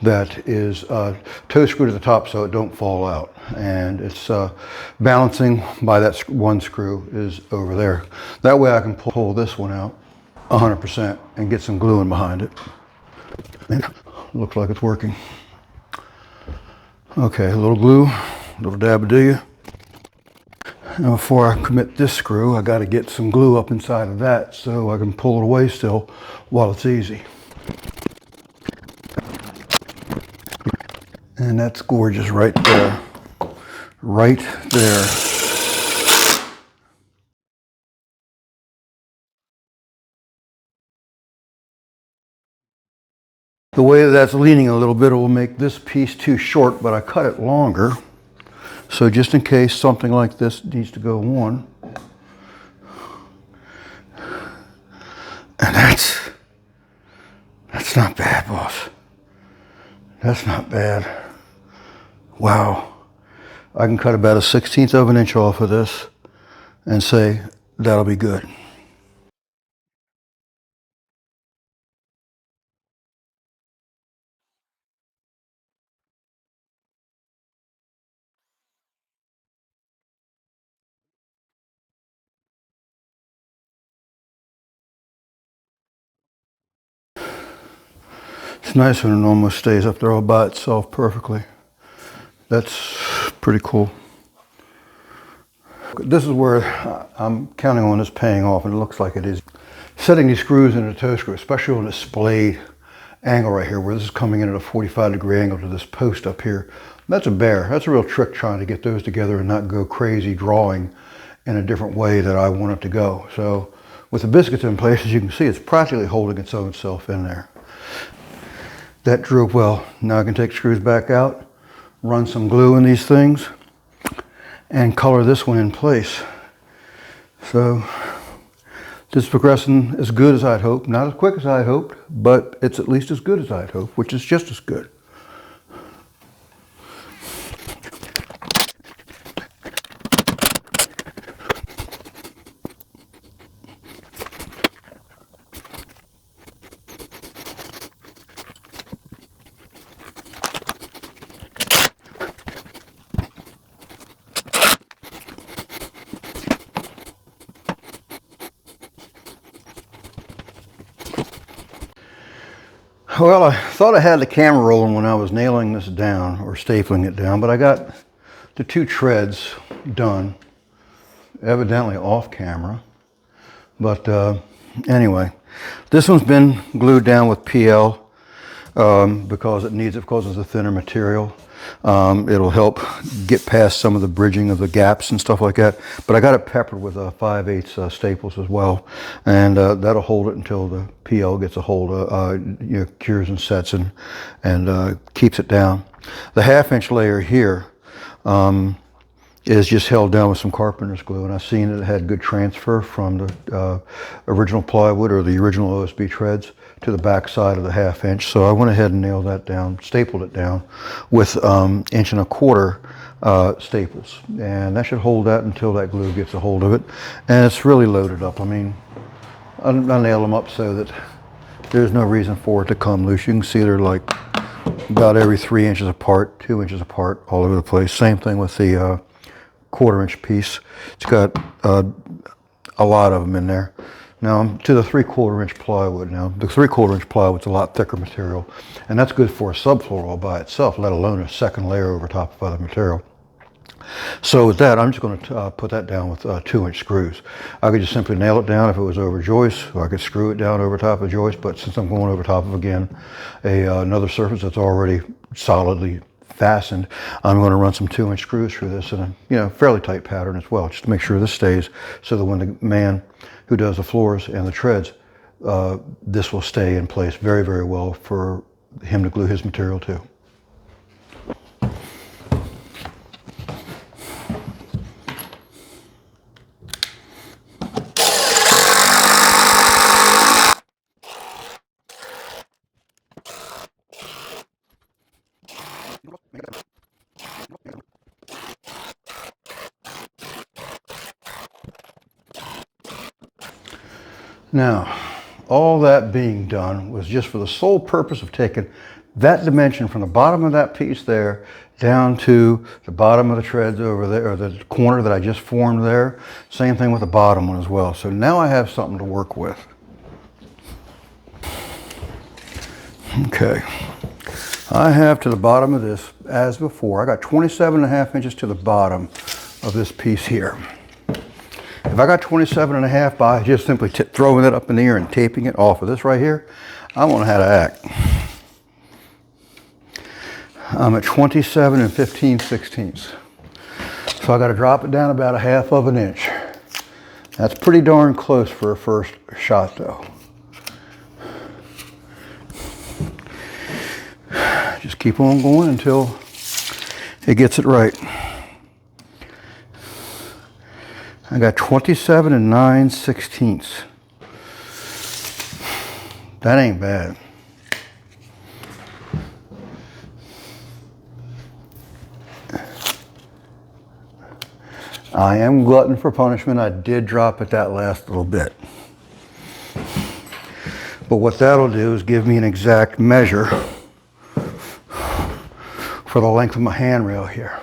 that is toe screwed at the top so it don't fall out. And it's balancing by that one screw is over there. That way I can pull this one out 100% and get some glue in behind it. And looks like it's working. Okay, a little glue, a little dab-a-do-ya. Now before I commit this screw, I got to get some glue up inside of that so I can pull it away still while it's easy. And that's gorgeous right there. Right there. The way that's leaning a little bit, it will make this piece too short, but I cut it longer. So just in case something like this needs to go on. And that's not bad, boss. That's not bad. Wow. I can cut about 1/16 of an inch off of this and say that'll be good. It's nice when it almost stays up there all by itself perfectly. That's pretty cool. This is where I'm counting on this paying off, and it looks like it is. Setting these screws in a toe screw, especially on this splayed angle right here, where this is coming in at a 45-degree angle to this post up here, that's a bear. That's a real trick trying to get those together and not go crazy drawing in a different way that I want it to go. So with the biscuits in place, as you can see, it's practically holding its own self in there. That drew well. Now I can take screws back out, run some glue in these things, and color this one in place. So this is progressing as good as I'd hoped. Not as quick as I'd hoped, but it's at least as good as I'd hoped, which is just as good. Well, I thought I had the camera rolling when I was nailing this down or stapling it down, but I got the 2 treads done, evidently off camera. But anyway, this one's been glued down with PL because it needs it, because it's a thinner material. It'll help get past some of the bridging of the gaps and stuff like that. But I got it peppered with 5/8 staples as well, and that'll hold it until the PL gets a hold of, cures and sets and keeps it down. The 1/2-inch layer here is just held down with some carpenter's glue, and I've seen that it had good transfer from the original plywood or the original OSB treads to the back side of the 1/2-inch. So I went ahead and nailed that down, stapled it down with 1¼ inch staples, and that should hold that until that glue gets a hold of it. And it's really loaded up. I mean, I nailed them up so that there's no reason for it to come loose. You can see they're like about every 3 inches apart, 2 inches apart, all over the place. Same thing with the 1/4 inch piece. It's got a lot of them in there. Now I'm to the 3/4 inch plywood now. The 3/4 inch plywood's a lot thicker material, and that's good for a subfloor all by itself, let alone a second layer over top of other material. So with that, I'm just going to put that down with 2-inch screws. I could just simply nail it down if it was over joist, or I could screw it down over top of joist, but since I'm going over top of, again, another surface that's already solidly fastened, I'm going to run some 2-inch screws through this in a fairly tight pattern as well, just to make sure this stays, so that when the man who does the floors and the treads, this will stay in place very, very well for him to glue his material to. Now, all that being done was just for the sole purpose of taking that dimension from the bottom of that piece there down to the bottom of the treads over there, or the corner that I just formed there. Same thing with the bottom one as well. So now I have something to work with. Okay, I have to the bottom of this, as before, I got 27.5 inches to the bottom of this piece here. If I got 27.5 by just simply throwing it up in the air and taping it off of this right here, I won't know how to act. I'm at 27 15/16. So I got to drop it down about 1/2 inch. That's pretty darn close for a first shot though. Just keep on going until it gets it right. I got 27 9/16. That ain't bad. I am glutton for punishment. I did drop it that last little bit. But what that'll do is give me an exact measure for the length of my handrail here.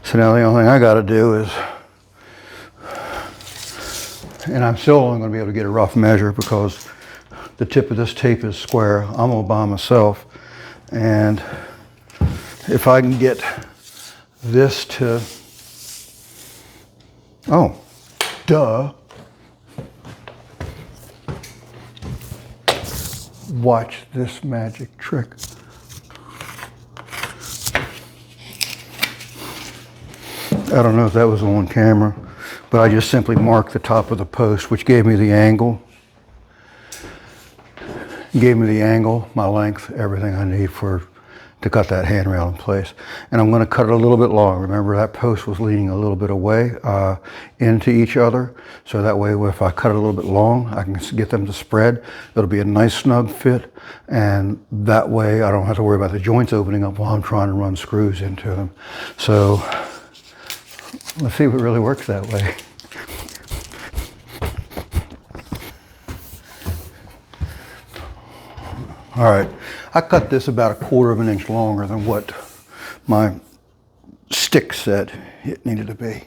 So now the only thing I got to do is, and I'm still only going to be able to get a rough measure because the tip of this tape is square. I'm all by myself. And if I can get this to, oh, duh. Watch this magic trick. I don't know if that was on camera, but I just simply marked the top of the post, which gave me the angle. Gave me the angle, my length, everything I need to cut that handrail in place. And I'm going to cut it a little bit long. Remember, that post was leaning a little bit away into each other. So that way, if I cut it a little bit long, I can get them to spread. It'll be a nice snug fit. And that way, I don't have to worry about the joints opening up while I'm trying to run screws into them. So let's see if it really works that way. All right, I cut this about 1/4 inch longer than what my stick said it needed to be.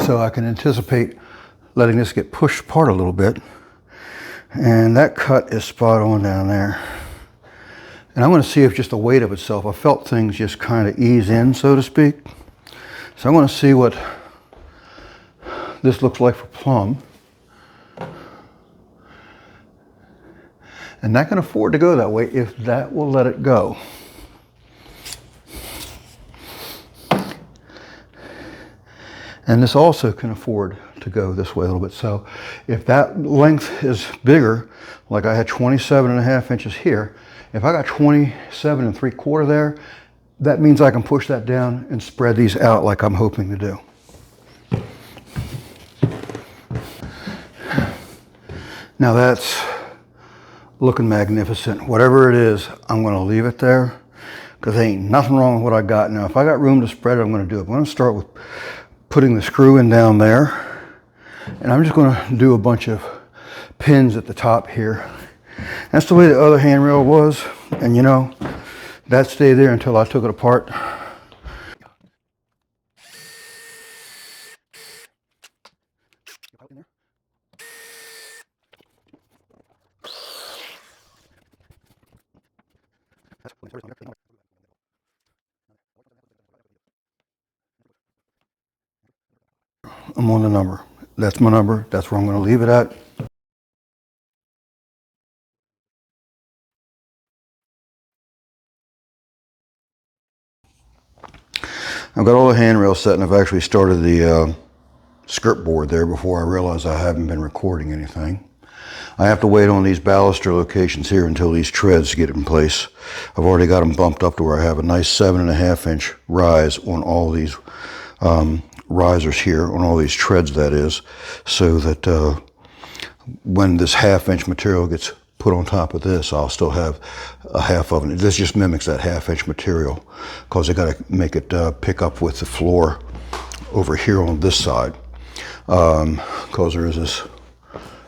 So I can anticipate letting this get pushed apart a little bit. And that cut is spot on down there. And I'm going to see if just the weight of itself, I felt things just kind of ease in, so to speak. So I'm going to see what this looks like for plumb. And that can afford to go that way if that will let it go. And this also can afford to go this way a little bit. So if that length is bigger, like I had 27.5 inches here, if I got 27 3/4 there, that means I can push that down and spread these out like I'm hoping to do. Now that's looking magnificent. Whatever it is, I'm going to leave it there because there ain't nothing wrong with what I got. Now, if I got room to spread it, I'm going to do it. I'm going to start with putting the screw in down there. And I'm just going to do a bunch of pins at the top here. That's the way the other handrail was. And you know, that stayed there until I took it apart. I'm on the number. That's my number. That's where I'm going to leave it at. I've got all the handrails set, and I've actually started the skirt board there before I realize I haven't been recording anything. I have to wait on these baluster locations here until these treads get in place. I've already got them bumped up to where I have a nice 7.5-inch rise on all these risers here, on all these treads that is, so that when this 1/2-inch material gets put on top of this, I'll still have a half of it. This just mimics that 1/2-inch material because I got to make it pick up with the floor over here on this side, because there is this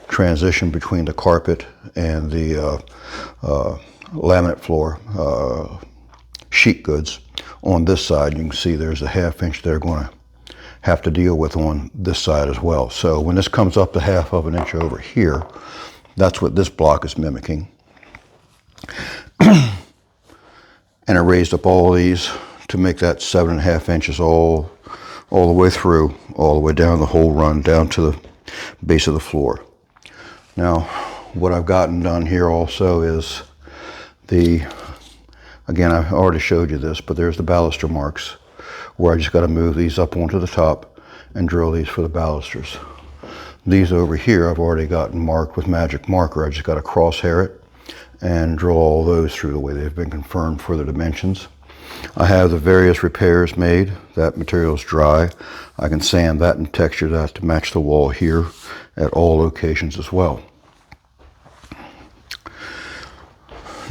transition between the carpet and the laminate floor sheet goods on this side. You can see there's a 1/2 inch they're going to have to deal with on this side as well. So when this comes up to 1/2 inch over here, that's what this block is mimicking. And I raised up all these to make that 7.5 inches all the way through, all the way down the whole run, down to the base of the floor. Now, what I've gotten done here also is again, I already showed you this, but there's the baluster marks where I just got to move these up onto the top and drill these for the balusters. These over here I've already gotten marked with magic marker. I just got to crosshair it and drill all those through the way they've been confirmed for the dimensions. I have the various repairs made. That material is dry. I can sand that and texture that to match the wall here at all locations as well.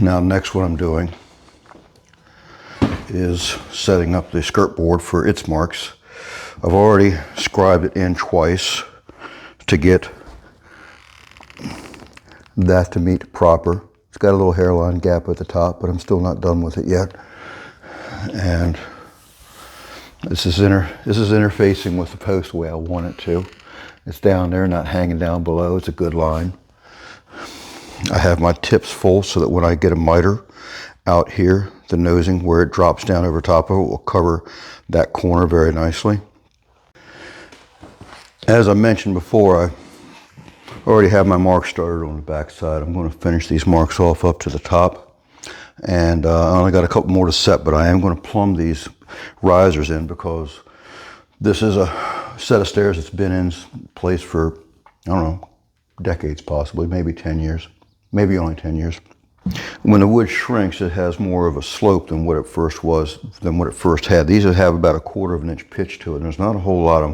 Now next what I'm doing is setting up the skirt board for its marks. I've already scribed it in twice to get that to meet proper. It's got a little hairline gap at the top, but I'm still not done with it yet. And this is interfacing with the post the way I want it to. It's down there, not hanging down below. It's a good line. I have my tips full so that when I get a miter out here, the nosing where it drops down over top of it will cover that corner very nicely. As I mentioned before, I already have my marks started on the back side. I'm going to finish these marks off up to the top. And I only got a couple more to set, but I am going to plumb these risers in because this is a set of stairs that's been in place for, I don't know, decades possibly, maybe 10 years, maybe only 10 years. When the wood shrinks, it has more of a slope than what it first had. These have about 1/4 inch pitch to it, and there's not a whole lot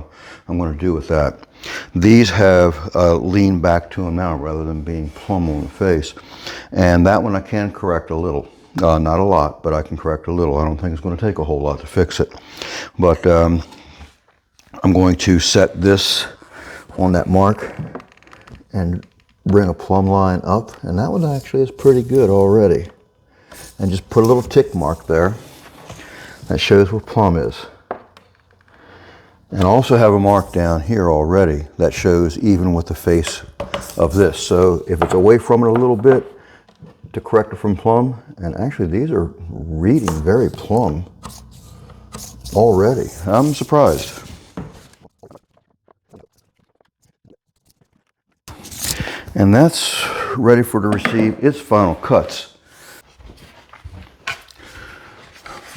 I'm going to do with that. These have lean back to them now rather than being plumb on the face. And that one I can correct a little. Not a lot, but I can correct a little. I don't think it's going to take a whole lot to fix it. But I'm going to set this on that mark and bring a plumb line up. And that one actually is pretty good already. And just put a little tick mark there. That shows where plumb is. And also have a mark down here already that shows even with the face of this. So if it's away from it a little bit, to correct it from plumb, and actually these are reading very plumb already. I'm surprised. And that's ready for to receive its final cuts.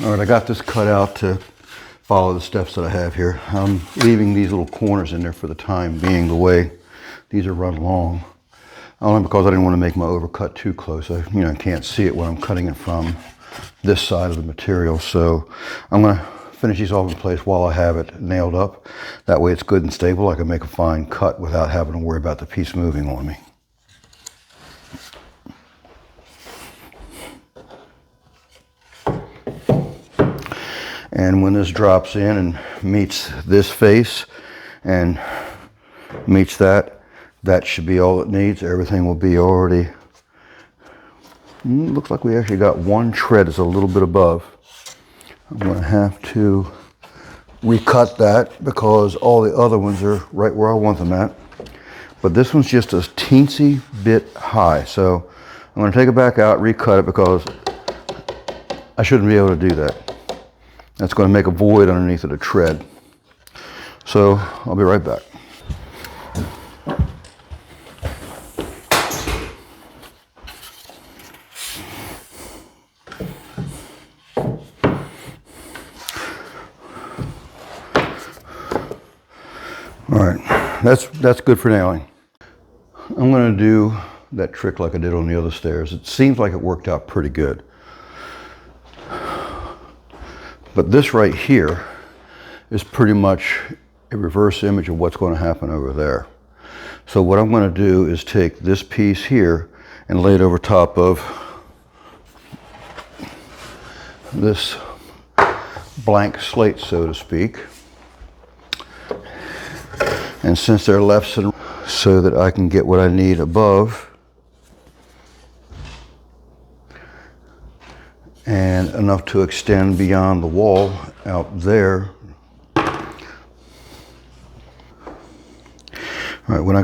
All right, I got this cut out to follow the steps that I have here. I'm leaving these little corners in there for the time being, the way these are run long. Only because I didn't want to make my overcut too close. I can't see it when I'm cutting it from this side of the material. So I'm going to finish these all in place while I have it nailed up. That way it's good and stable. I can make a fine cut without having to worry about the piece moving on me. And when this drops in and meets this face and meets that, that should be all it needs. Everything will be already, looks like we actually got one tread that's a little bit above. I'm going to have to recut that because all the other ones are right where I want them at. But this one's just a teensy bit high. So I'm going to take it back out, recut it because I shouldn't be able to do that. That's going to make a void underneath of the tread. So I'll be right back. All right, that's good for nailing. I'm going to do that trick like I did on the other stairs. It seems like it worked out pretty good. But this right here is pretty much a reverse image of what's going to happen over there. So what I'm going to do is take this piece here and lay it over top of this blank slate, so to speak. And since they're left so that I can get what I need above and enough to extend beyond the wall out there. All right, when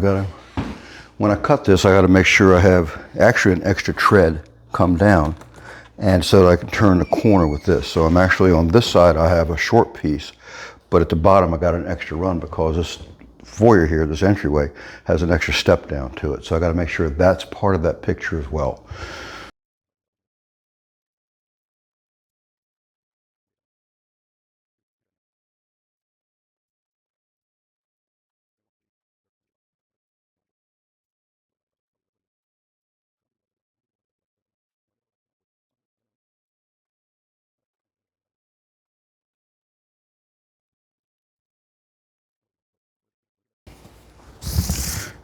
I cut this, I got to make sure I have actually an extra tread come down, and so that I can turn the corner with this. So I'm actually on this side, I have a short piece, but at the bottom I got an extra run because this foyer here, this entryway, has an extra step down to it. So I got to make sure that's part of that picture as well.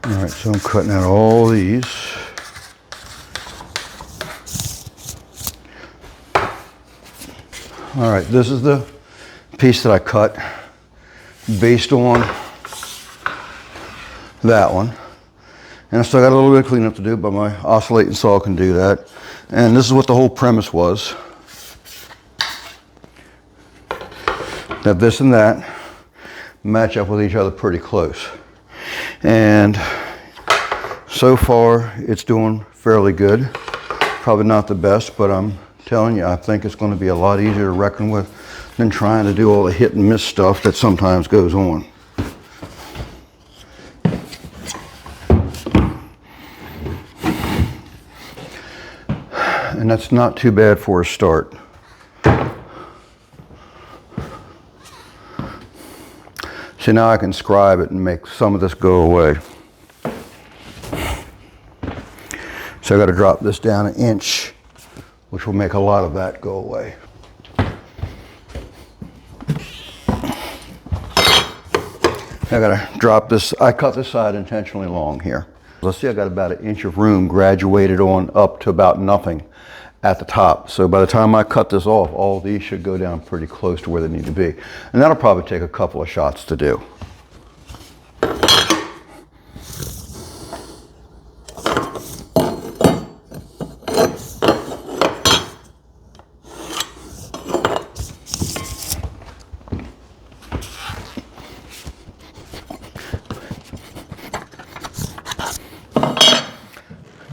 All right, so I'm cutting out all these. All right, this is the piece that I cut based on that one. And I still got a little bit of cleanup to do, but my oscillating saw can do that. And this is what the whole premise was. That this and that match up with each other pretty close. And so far, it's doing fairly good. Probably not the best, but I'm telling you, I think it's going to be a lot easier to reckon with than trying to do all the hit and miss stuff that sometimes goes on. And that's not too bad for a start. See, now I can scribe it and make some of this go away. So I got to drop this down 1 inch, which will make a lot of that go away. I got to drop this. I cut this side intentionally long here. Let's see, I got about 1 inch of room graduated on up to about nothing at the top. So by the time I cut this off, all these should go down pretty close to where they need to be. And that'll probably take a couple of shots to do.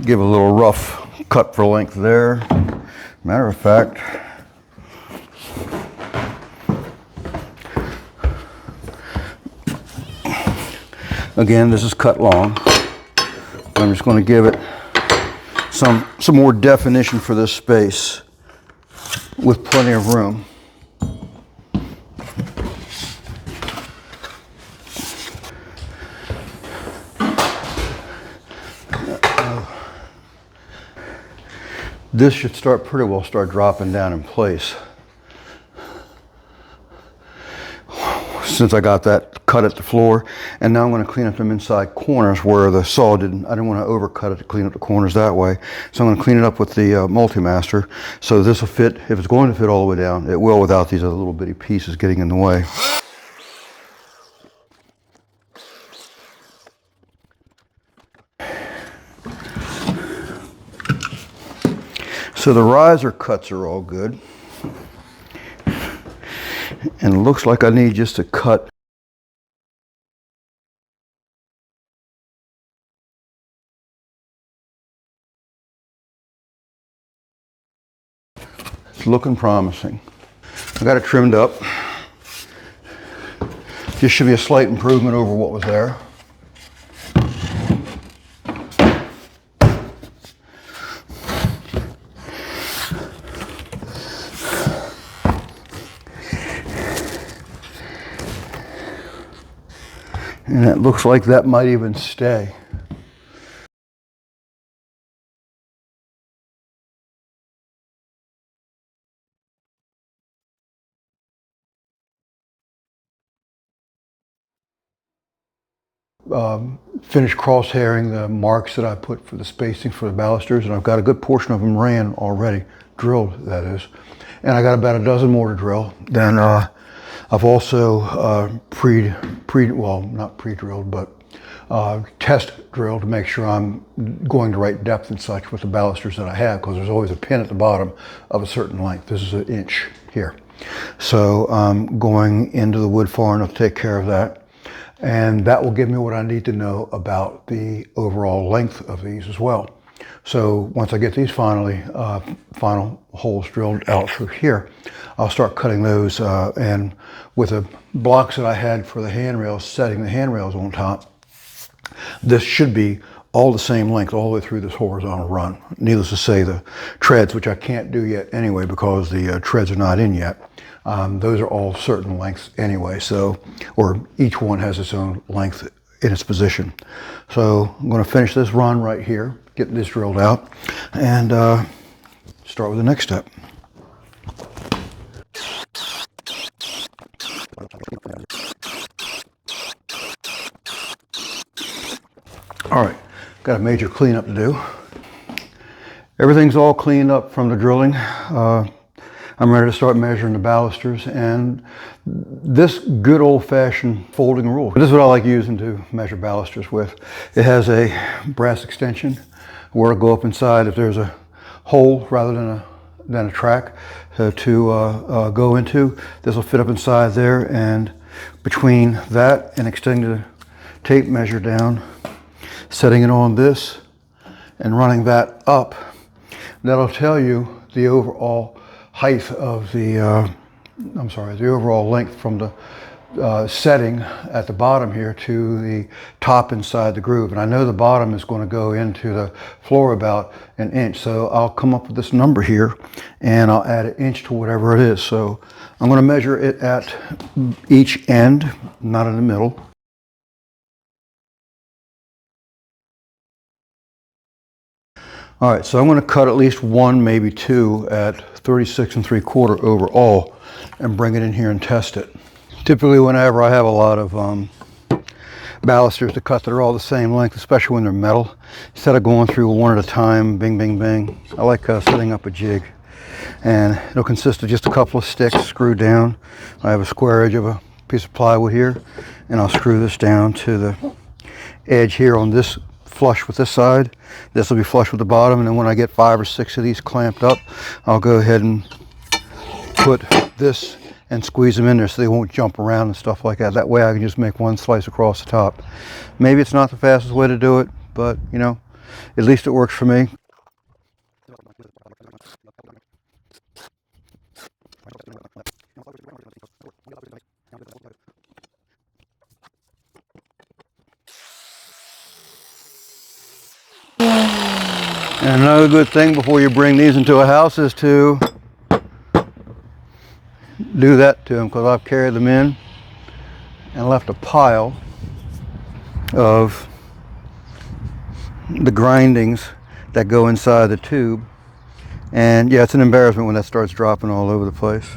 Give a little rough cut for length there. Matter of fact, again, this is cut long. I'm just going to give it some more definition for this space with plenty of room. This should start pretty well dropping down in place. Since I got that cut at the floor, and now I'm going to clean up them inside corners where the saw I didn't want to overcut it to clean up the corners that way. So I'm going to clean it up with the multi-master. So this will fit, if it's going to fit all the way down, it will without these other little bitty pieces getting in the way. So the riser cuts are all good. And it looks like I need just to cut It's looking promising. I got it trimmed up. This should be a slight improvement over what was there. And it looks like that might even stay. Finished crosshairing the marks that I put for the spacing for the balusters, and I've got a good portion of them ran already, drilled that is. And I got about a dozen more to drill. Then I've also well, not pre-drilled, but test drilled to make sure I'm going the right depth and such with the balusters that I have, because there's always a pin at the bottom of a certain length. This is 1 inch here. So I'm going into the wood far enough to take care of that. And that will give me what I need to know about the overall length of these as well. So once I get these final holes drilled out through here, I'll start cutting those, and with the blocks that I had for the handrails, setting the handrails on top, this should be all the same length all the way through this horizontal run. Needless to say, the treads, which I can't do yet anyway because the treads are not in yet, those are all certain lengths anyway, so, or each one has its own length in its position. So I'm going to finish this run right here, get this drilled out, and start with the next step. All right, got a major cleanup to do. Everything's all cleaned up from the drilling. I'm ready to start measuring the balusters, and this good old-fashioned folding rule. This is what I like using to measure balusters with. It has a brass extension where to go up inside if there's a hole rather than a track to go into. This will fit up inside there, and between that and extending the tape measure down, setting it on this and running that up, that'll tell you the overall height of the, the overall length from the setting at the bottom here to the top inside the groove. And I know the bottom is going to go into the floor about 1 inch. So I'll come up with this number here and I'll add 1 inch to whatever it is. So I'm going to measure it at each end, not in the middle. All right, so I'm going to cut at least 1, maybe 2 at 36 3/4 overall and bring it in here and test it. Typically whenever I have a lot of balusters to cut that are all the same length, especially when they're metal, instead of going through one at a time, bing, bing, bing, I like setting up a jig. And it'll consist of just a couple of sticks screwed down. I have a square edge of a piece of plywood here, and I'll screw this down to the edge here on this flush with this side. This will be flush with the bottom, and then when I get 5 or 6 of these clamped up, I'll go ahead and put this and squeeze them in there so they won't jump around and stuff like that. That way I can just make one slice across the top. Maybe it's not the fastest way to do it, but you know, at least it works for me. And another good thing before you bring these into a house is to do that to them, because I've carried them in and left a pile of the grindings that go inside the tube. And yeah, it's an embarrassment when that starts dropping all over the place.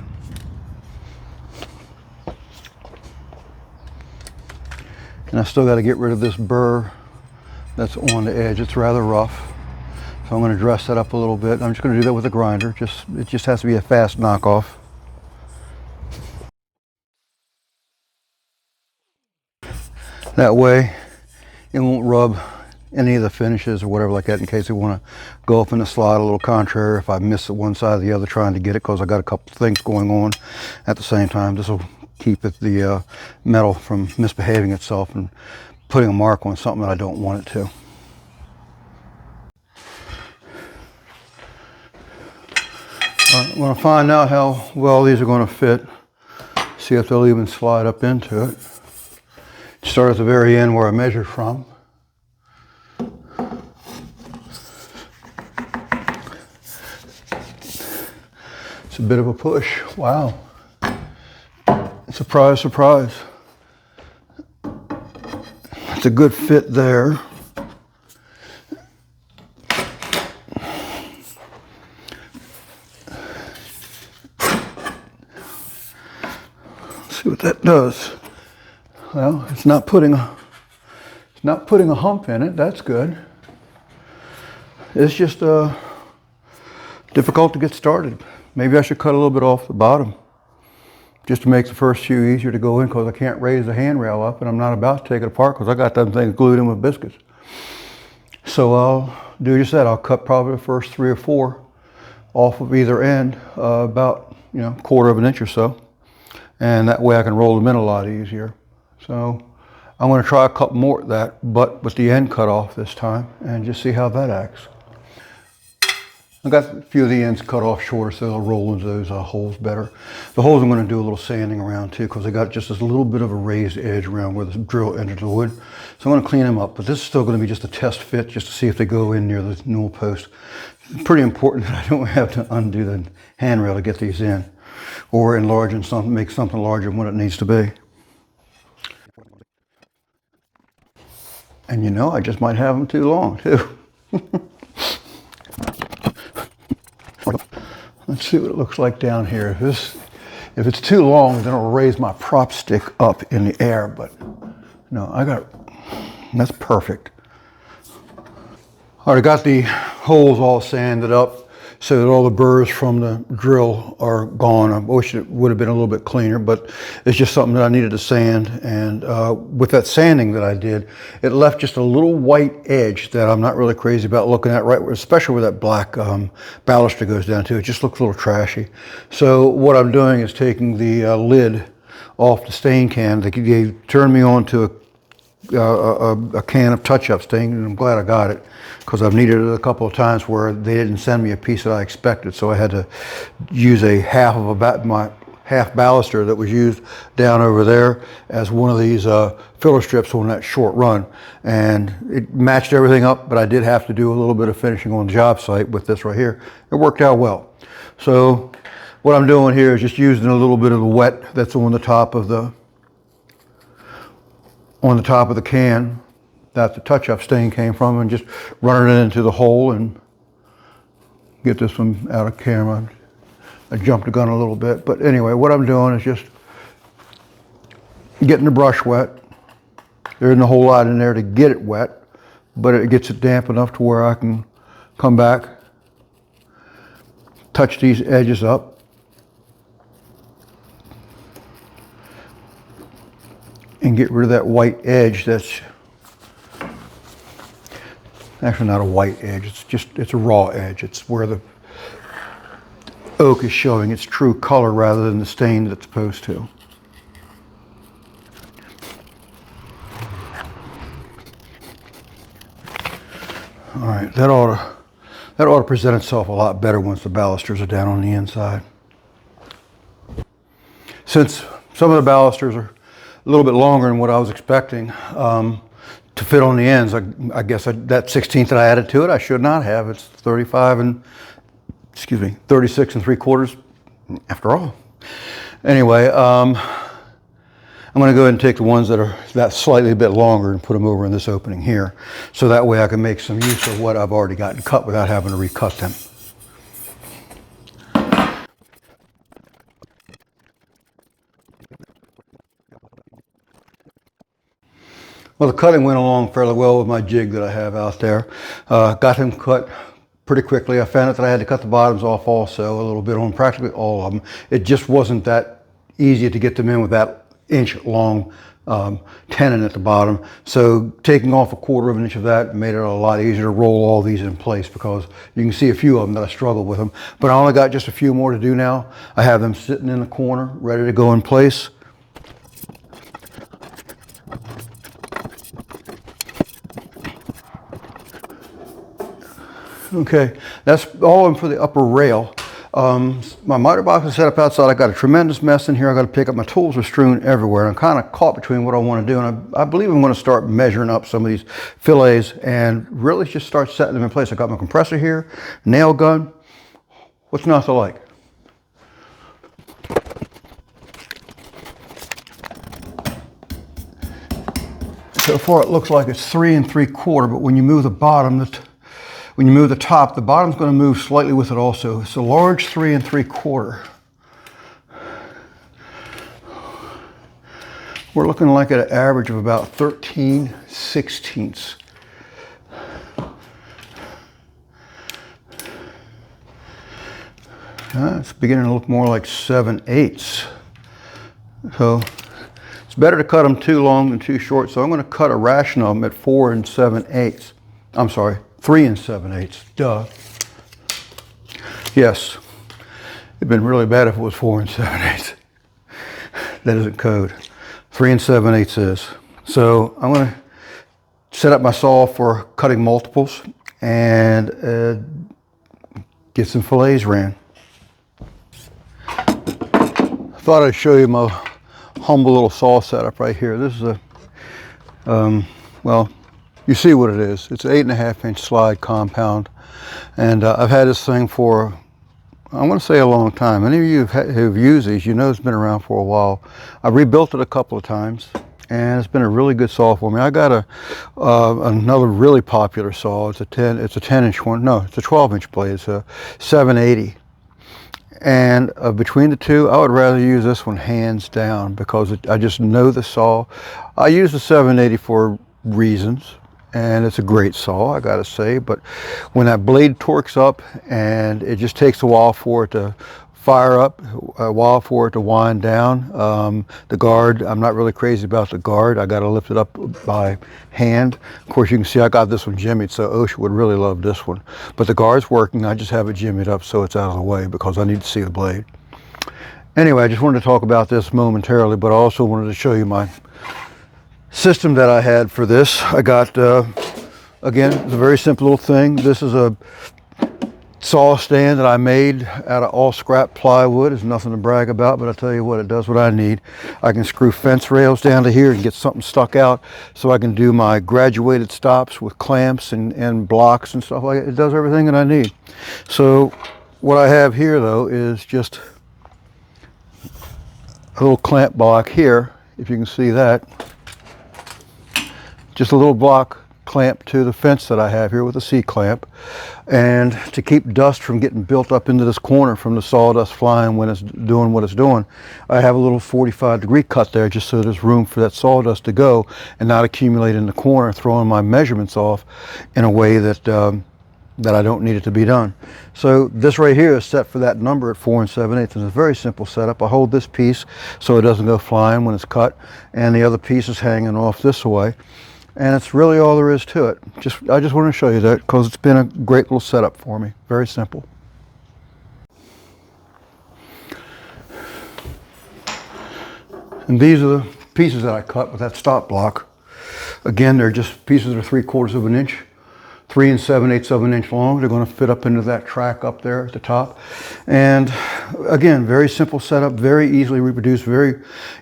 And I still got to get rid of this burr that's on the edge. It's rather rough. So I'm going to dress that up a little bit. I'm just going to do that with a grinder. It just has to be a fast knockoff. That way it won't rub any of the finishes or whatever like that, in case they want to go up in the slot a little contrary if I miss one side or the other trying to get it, because I got a couple of things going on at the same time. This will keep the metal from misbehaving itself and putting a mark on something that I don't want it to. I'm going to find out how well these are going to fit. See if they'll even slide up into it. Start at the very end where I measured from. It's a bit of a push. Wow. Surprise, surprise. It's a good fit there. Let's see what that does. Well, it's not putting a hump in it. That's good. It's just difficult to get started. Maybe I should cut a little bit off the bottom just to make the first few easier to go in, because I can't raise the handrail up and I'm not about to take it apart because I got them things glued in with biscuits. So I'll do just that. I'll cut probably the first 3 or 4 off of either end, about 1/4 of an inch or so, and that way I can roll them in a lot easier. So I'm going to try a couple more of that, but with the end cut off this time, and just see how that acts. I got a few of the ends cut off shorter, so they'll roll into those holes better. The holes I'm going to do a little sanding around too, because they got just this little bit of a raised edge around where the drill enters the wood. So I'm going to clean them up, but this is still going to be just a test fit, just to see if they go in near the newel post. It's pretty important that I don't have to undo the handrail to get these in, or enlarge and make something larger than what it needs to be. And I just might have them too long too. Let's see what it looks like down here. If it's too long, then it'll raise my prop stick up in the air, but no, that's perfect. All right, I got the holes all sanded up so that all the burrs from the drill are gone. I wish it would have been a little bit cleaner, but it's just something that I needed to sand. And with that sanding that I did, it left just a little white edge that I'm not really crazy about looking at, right, especially where that black baluster goes down to. It just looks a little trashy. So what I'm doing is taking the lid off the stain can. They turned me on to a can of touch-up stain, and I'm glad I got it, because I've needed it a couple of times where they didn't send me a piece that I expected, so I had to use a my half baluster that was used down over there as one of these filler strips on that short run, and it matched everything up, but I did have to do a little bit of finishing on the job site with this right here. It worked out well. So what I'm doing here is just using a little bit of the wet that's on the top of the can that the touch-up stain came from, and just running it into the hole and get this one out of camera. I jumped the gun a little bit, but anyway, what I'm doing is just getting the brush wet. There isn't a whole lot in there to get it wet, but it gets it damp enough to where I can come back, touch these edges up, and get rid of that white edge that's actually not a white edge, it's a raw edge. It's where the oak is showing its true color rather than the stain that it's supposed to. All right, that ought to present itself a lot better once the balusters are down on the inside. Since some of the balusters are a little bit longer than what I was expecting to fit on the ends, I guess that 16th that I added to it, I should not have. It's 36 3/4 after all. Anyway, I'm going to go ahead and take the ones that are that slightly a bit longer and put them over in this opening here, so that way I can make some use of what I've already gotten cut without having to recut them. Well, the cutting went along fairly well with my jig that I have out there. Got them cut pretty quickly. I found out that I had to cut the bottoms off also a little bit on practically all of them. It just wasn't that easy to get them in with that inch-long tenon at the bottom. So taking off 1/4 of an inch of that made it a lot easier to roll all these in place, because you can see a few of them that I struggled with them. But I only got just a few more to do now. I have them sitting in the corner, ready to go in place. Okay, that's all in for the upper rail. My miter box is set up outside. I got a tremendous mess in here. I got to pick up. My tools are strewn everywhere. I'm kind of caught between what I want to do, and I believe I'm going to start measuring up some of these fillets and really just start setting them in place. I got my compressor here, nail gun. What's not to like? So far it looks like it's 3 3/4, but when you move the bottom, when you move the top, the bottom's going to move slightly with it also. It's a large 3 3/4. We're looking like at an average of about 13/16. It's beginning to look more like 7/8. So it's better to cut them too long than too short. So I'm going to cut a ration of them at 4 7/8. I'm sorry, 3 7/8. Duh. Yes, it'd been really bad if it was 4 7/8. That isn't code. 3 7/8 is. So I'm going to set up my saw for cutting multiples and get some fillets ran. I thought I'd show you my humble little saw setup right here. This is a, well, you see what it is. It's an 8.5 inch slide compound. And I've had this thing for, I want to say a long time. Any of you who've used these, you know it's been around for a while. I rebuilt it a couple of times and it's been a really good saw for me. I got another really popular saw. It's a 10 inch one. No, it's a 12 inch blade. It's a 780. And between the two, I would rather use this one hands down because I just know the saw. I use the 780 for reasons, and it's a great saw, I gotta say. But when that blade torques up, and it just takes a while for it to fire up, a while for it to wind down. The guard, I'm not really crazy about the guard. I gotta lift it up by hand. Of course, you can see I got this one jimmied, so OSHA would really love this one. But the guard's working, I just have it jimmied up so it's out of the way because I need to see the blade. Anyway, I just wanted to talk about this momentarily, but I also wanted to show you my system that I had for this. I got, again, it's a very simple little thing. This is a saw stand that I made out of all scrap plywood. It's nothing to brag about, but I tell you what, it does what I need. I can screw fence rails down to here and get something stuck out so I can do my graduated stops with clamps and blocks and stuff like that. It does everything that I need. So what I have here though is just a little clamp block here, if you can see that. Just a little block clamp to the fence that I have here with a C-clamp, and to keep dust from getting built up into this corner from the sawdust flying when it's doing what it's doing, I have a little 45-degree cut there just so there's room for that sawdust to go and not accumulate in the corner, throwing my measurements off in a way that that I don't need it to be done. So this right here is set for that number at 4 7/8. It's a very simple setup. I hold this piece so it doesn't go flying when it's cut, and the other piece is hanging off this way. And it's really all there is to it. I just want to show you that because it's been a great little setup for me. Very simple. And these are the pieces that I cut with that stop block. Again, they're just pieces that are 3/4 of an inch, 3 7/8 of an inch long. They're going to fit up into that track up there at the top. And again, very simple setup, very easily reproduced, very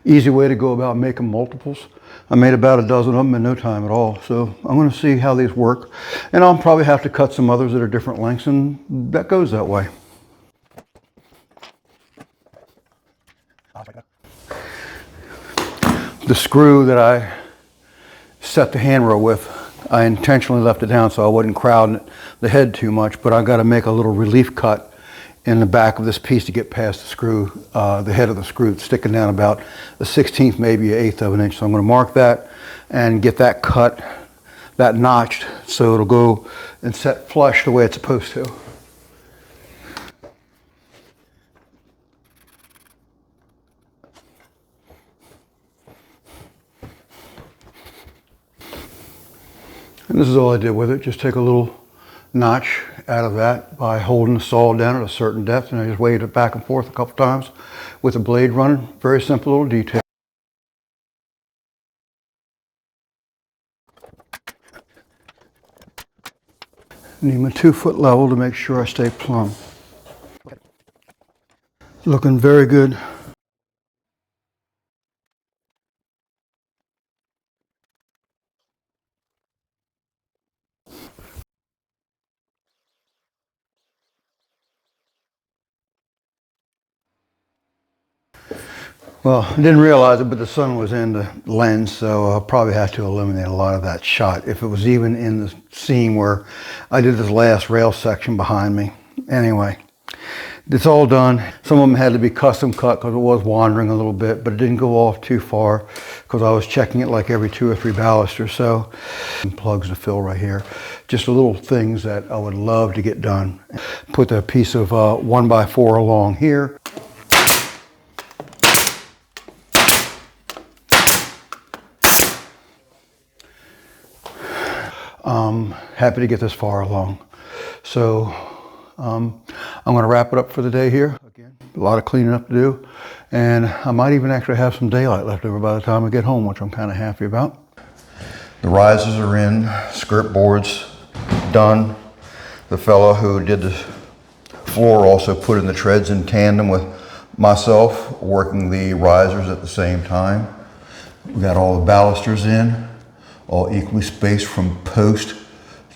easy way to go about making multiples. I made about a dozen of them in no time at all. So I'm going to see how these work. And I'll probably have to cut some others that are different lengths, and that goes that way. The screw that I set the handrail with, I intentionally left it down so I wasn't crowding the head too much, but I got to make a little relief cut in the back of this piece to get past the screw, the head of the screw. It's sticking down about a 1/16, maybe an 1/8 of an inch. So I'm going to mark that and get that cut, that notched, so it'll go and set flush the way it's supposed to. And this is all I did with it. Just take a little notch out of that by holding the saw down at a certain depth, and I just waved it back and forth a couple times with the blade running. Very simple little detail. I need my 2-foot level to make sure I stay plumb. Looking very good. Well, I didn't realize it, but the sun was in the lens, so I'll probably have to eliminate a lot of that shot if it was even in the scene where I did this last rail section behind me. Anyway, it's all done. Some of them had to be custom cut because it was wandering a little bit, but it didn't go off too far because I was checking it like every 2 or 3 balusters. So plugs to fill right here. Just little things that I would love to get done. Put a piece of 1x4 along here. Happy to get this far along. So I'm going to wrap it up for the day here. Again, a lot of cleaning up to do, and I might even actually have some daylight left over by the time I get home, which I'm kind of happy about. The risers are in, skirt boards done. The fellow who did the floor also put in the treads in tandem with myself, working the risers at the same time. We got all the balusters in, all equally spaced from post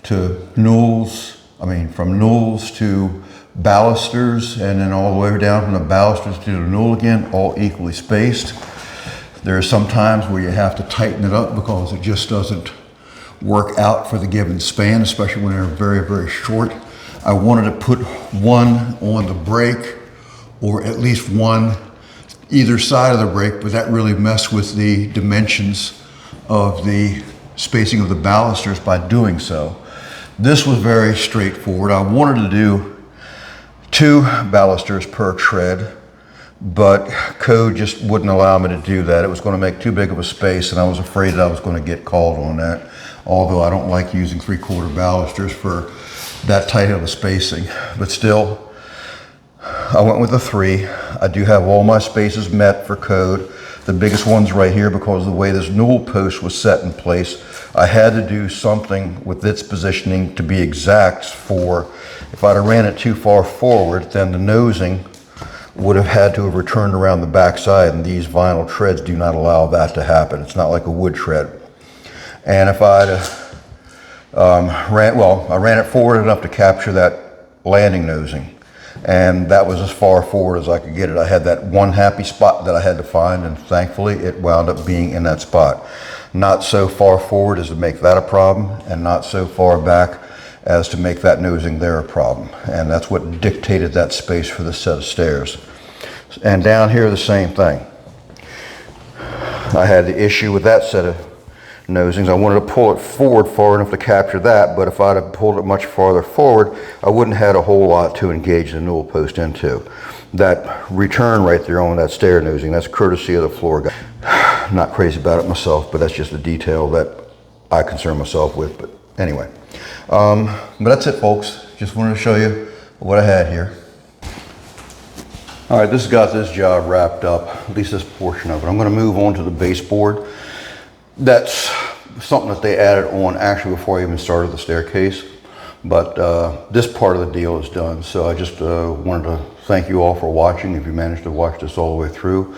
to newels, from newels to balusters, and then all the way down from the balusters to the newel again, all equally spaced. There are some times where you have to tighten it up because it just doesn't work out for the given span, especially when they're very, very short. I wanted to put one on the brake, or at least one either side of the brake, but that really messed with the dimensions of the spacing of the balusters by doing so. This was very straightforward. I wanted to do 2 balusters per tread, but code just wouldn't allow me to do that. It was going to make too big of a space, and I was afraid that I was going to get called on that. Although I don't like using 3/4 balusters for that tight of a spacing, but still, I went with a 3. I do have all my spaces met for code. The biggest one's right here because of the way this newel post was set in place. I had to do something with its positioning to be exact for, if I'd have ran it too far forward, then the nosing would have had to have returned around the back side, and these vinyl treads do not allow that to happen. It's not like a wood tread. And if I'd I ran it forward enough to capture that landing nosing, and that was as far forward as I could get it. I had that one happy spot that I had to find, and thankfully it wound up being in that spot. Not so far forward as to make that a problem, and not so far back as to make that nosing there a problem. And that's what dictated that space for the set of stairs. And down here, the same thing. I had the issue with that set of nosings. I wanted to pull it forward far enough to capture that, but if I'd have pulled it much farther forward, I wouldn't have had a whole lot to engage the newel post into. That return right there on that stair nosing, that's courtesy of the floor guy. Not crazy about it myself, but that's just a detail that I concern myself with. But anyway, but that's it, folks. Just wanted to show you what I had here. All right, this has got this job wrapped up, at least this portion of it. I'm going to move on to the baseboard. That's something that they added on actually before I even started the staircase. But this part of the deal is done. So I just wanted to thank you all for watching, if you managed to watch this all the way through.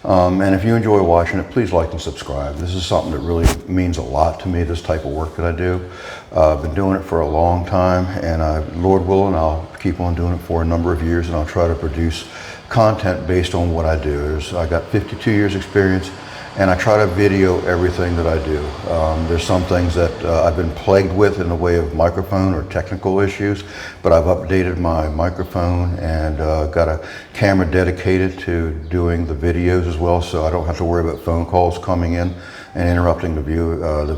And if you enjoy watching it, please like and subscribe. This is something that really means a lot to me, this type of work that I do. I've been doing it for a long time, and Lord willing, I'll keep on doing it for a number of years, and I'll try to produce content based on what I do. I got 52 years experience, and I try to video everything that I do. There's some things that I've been plagued with in the way of microphone or technical issues, but I've updated my microphone and got a camera dedicated to doing the videos as well, so I don't have to worry about phone calls coming in and interrupting the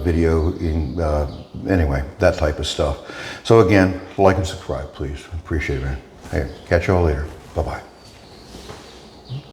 video. Anyway, that type of stuff. So again, like and subscribe, please. Appreciate it, man. Hey, catch you all later. Bye-bye.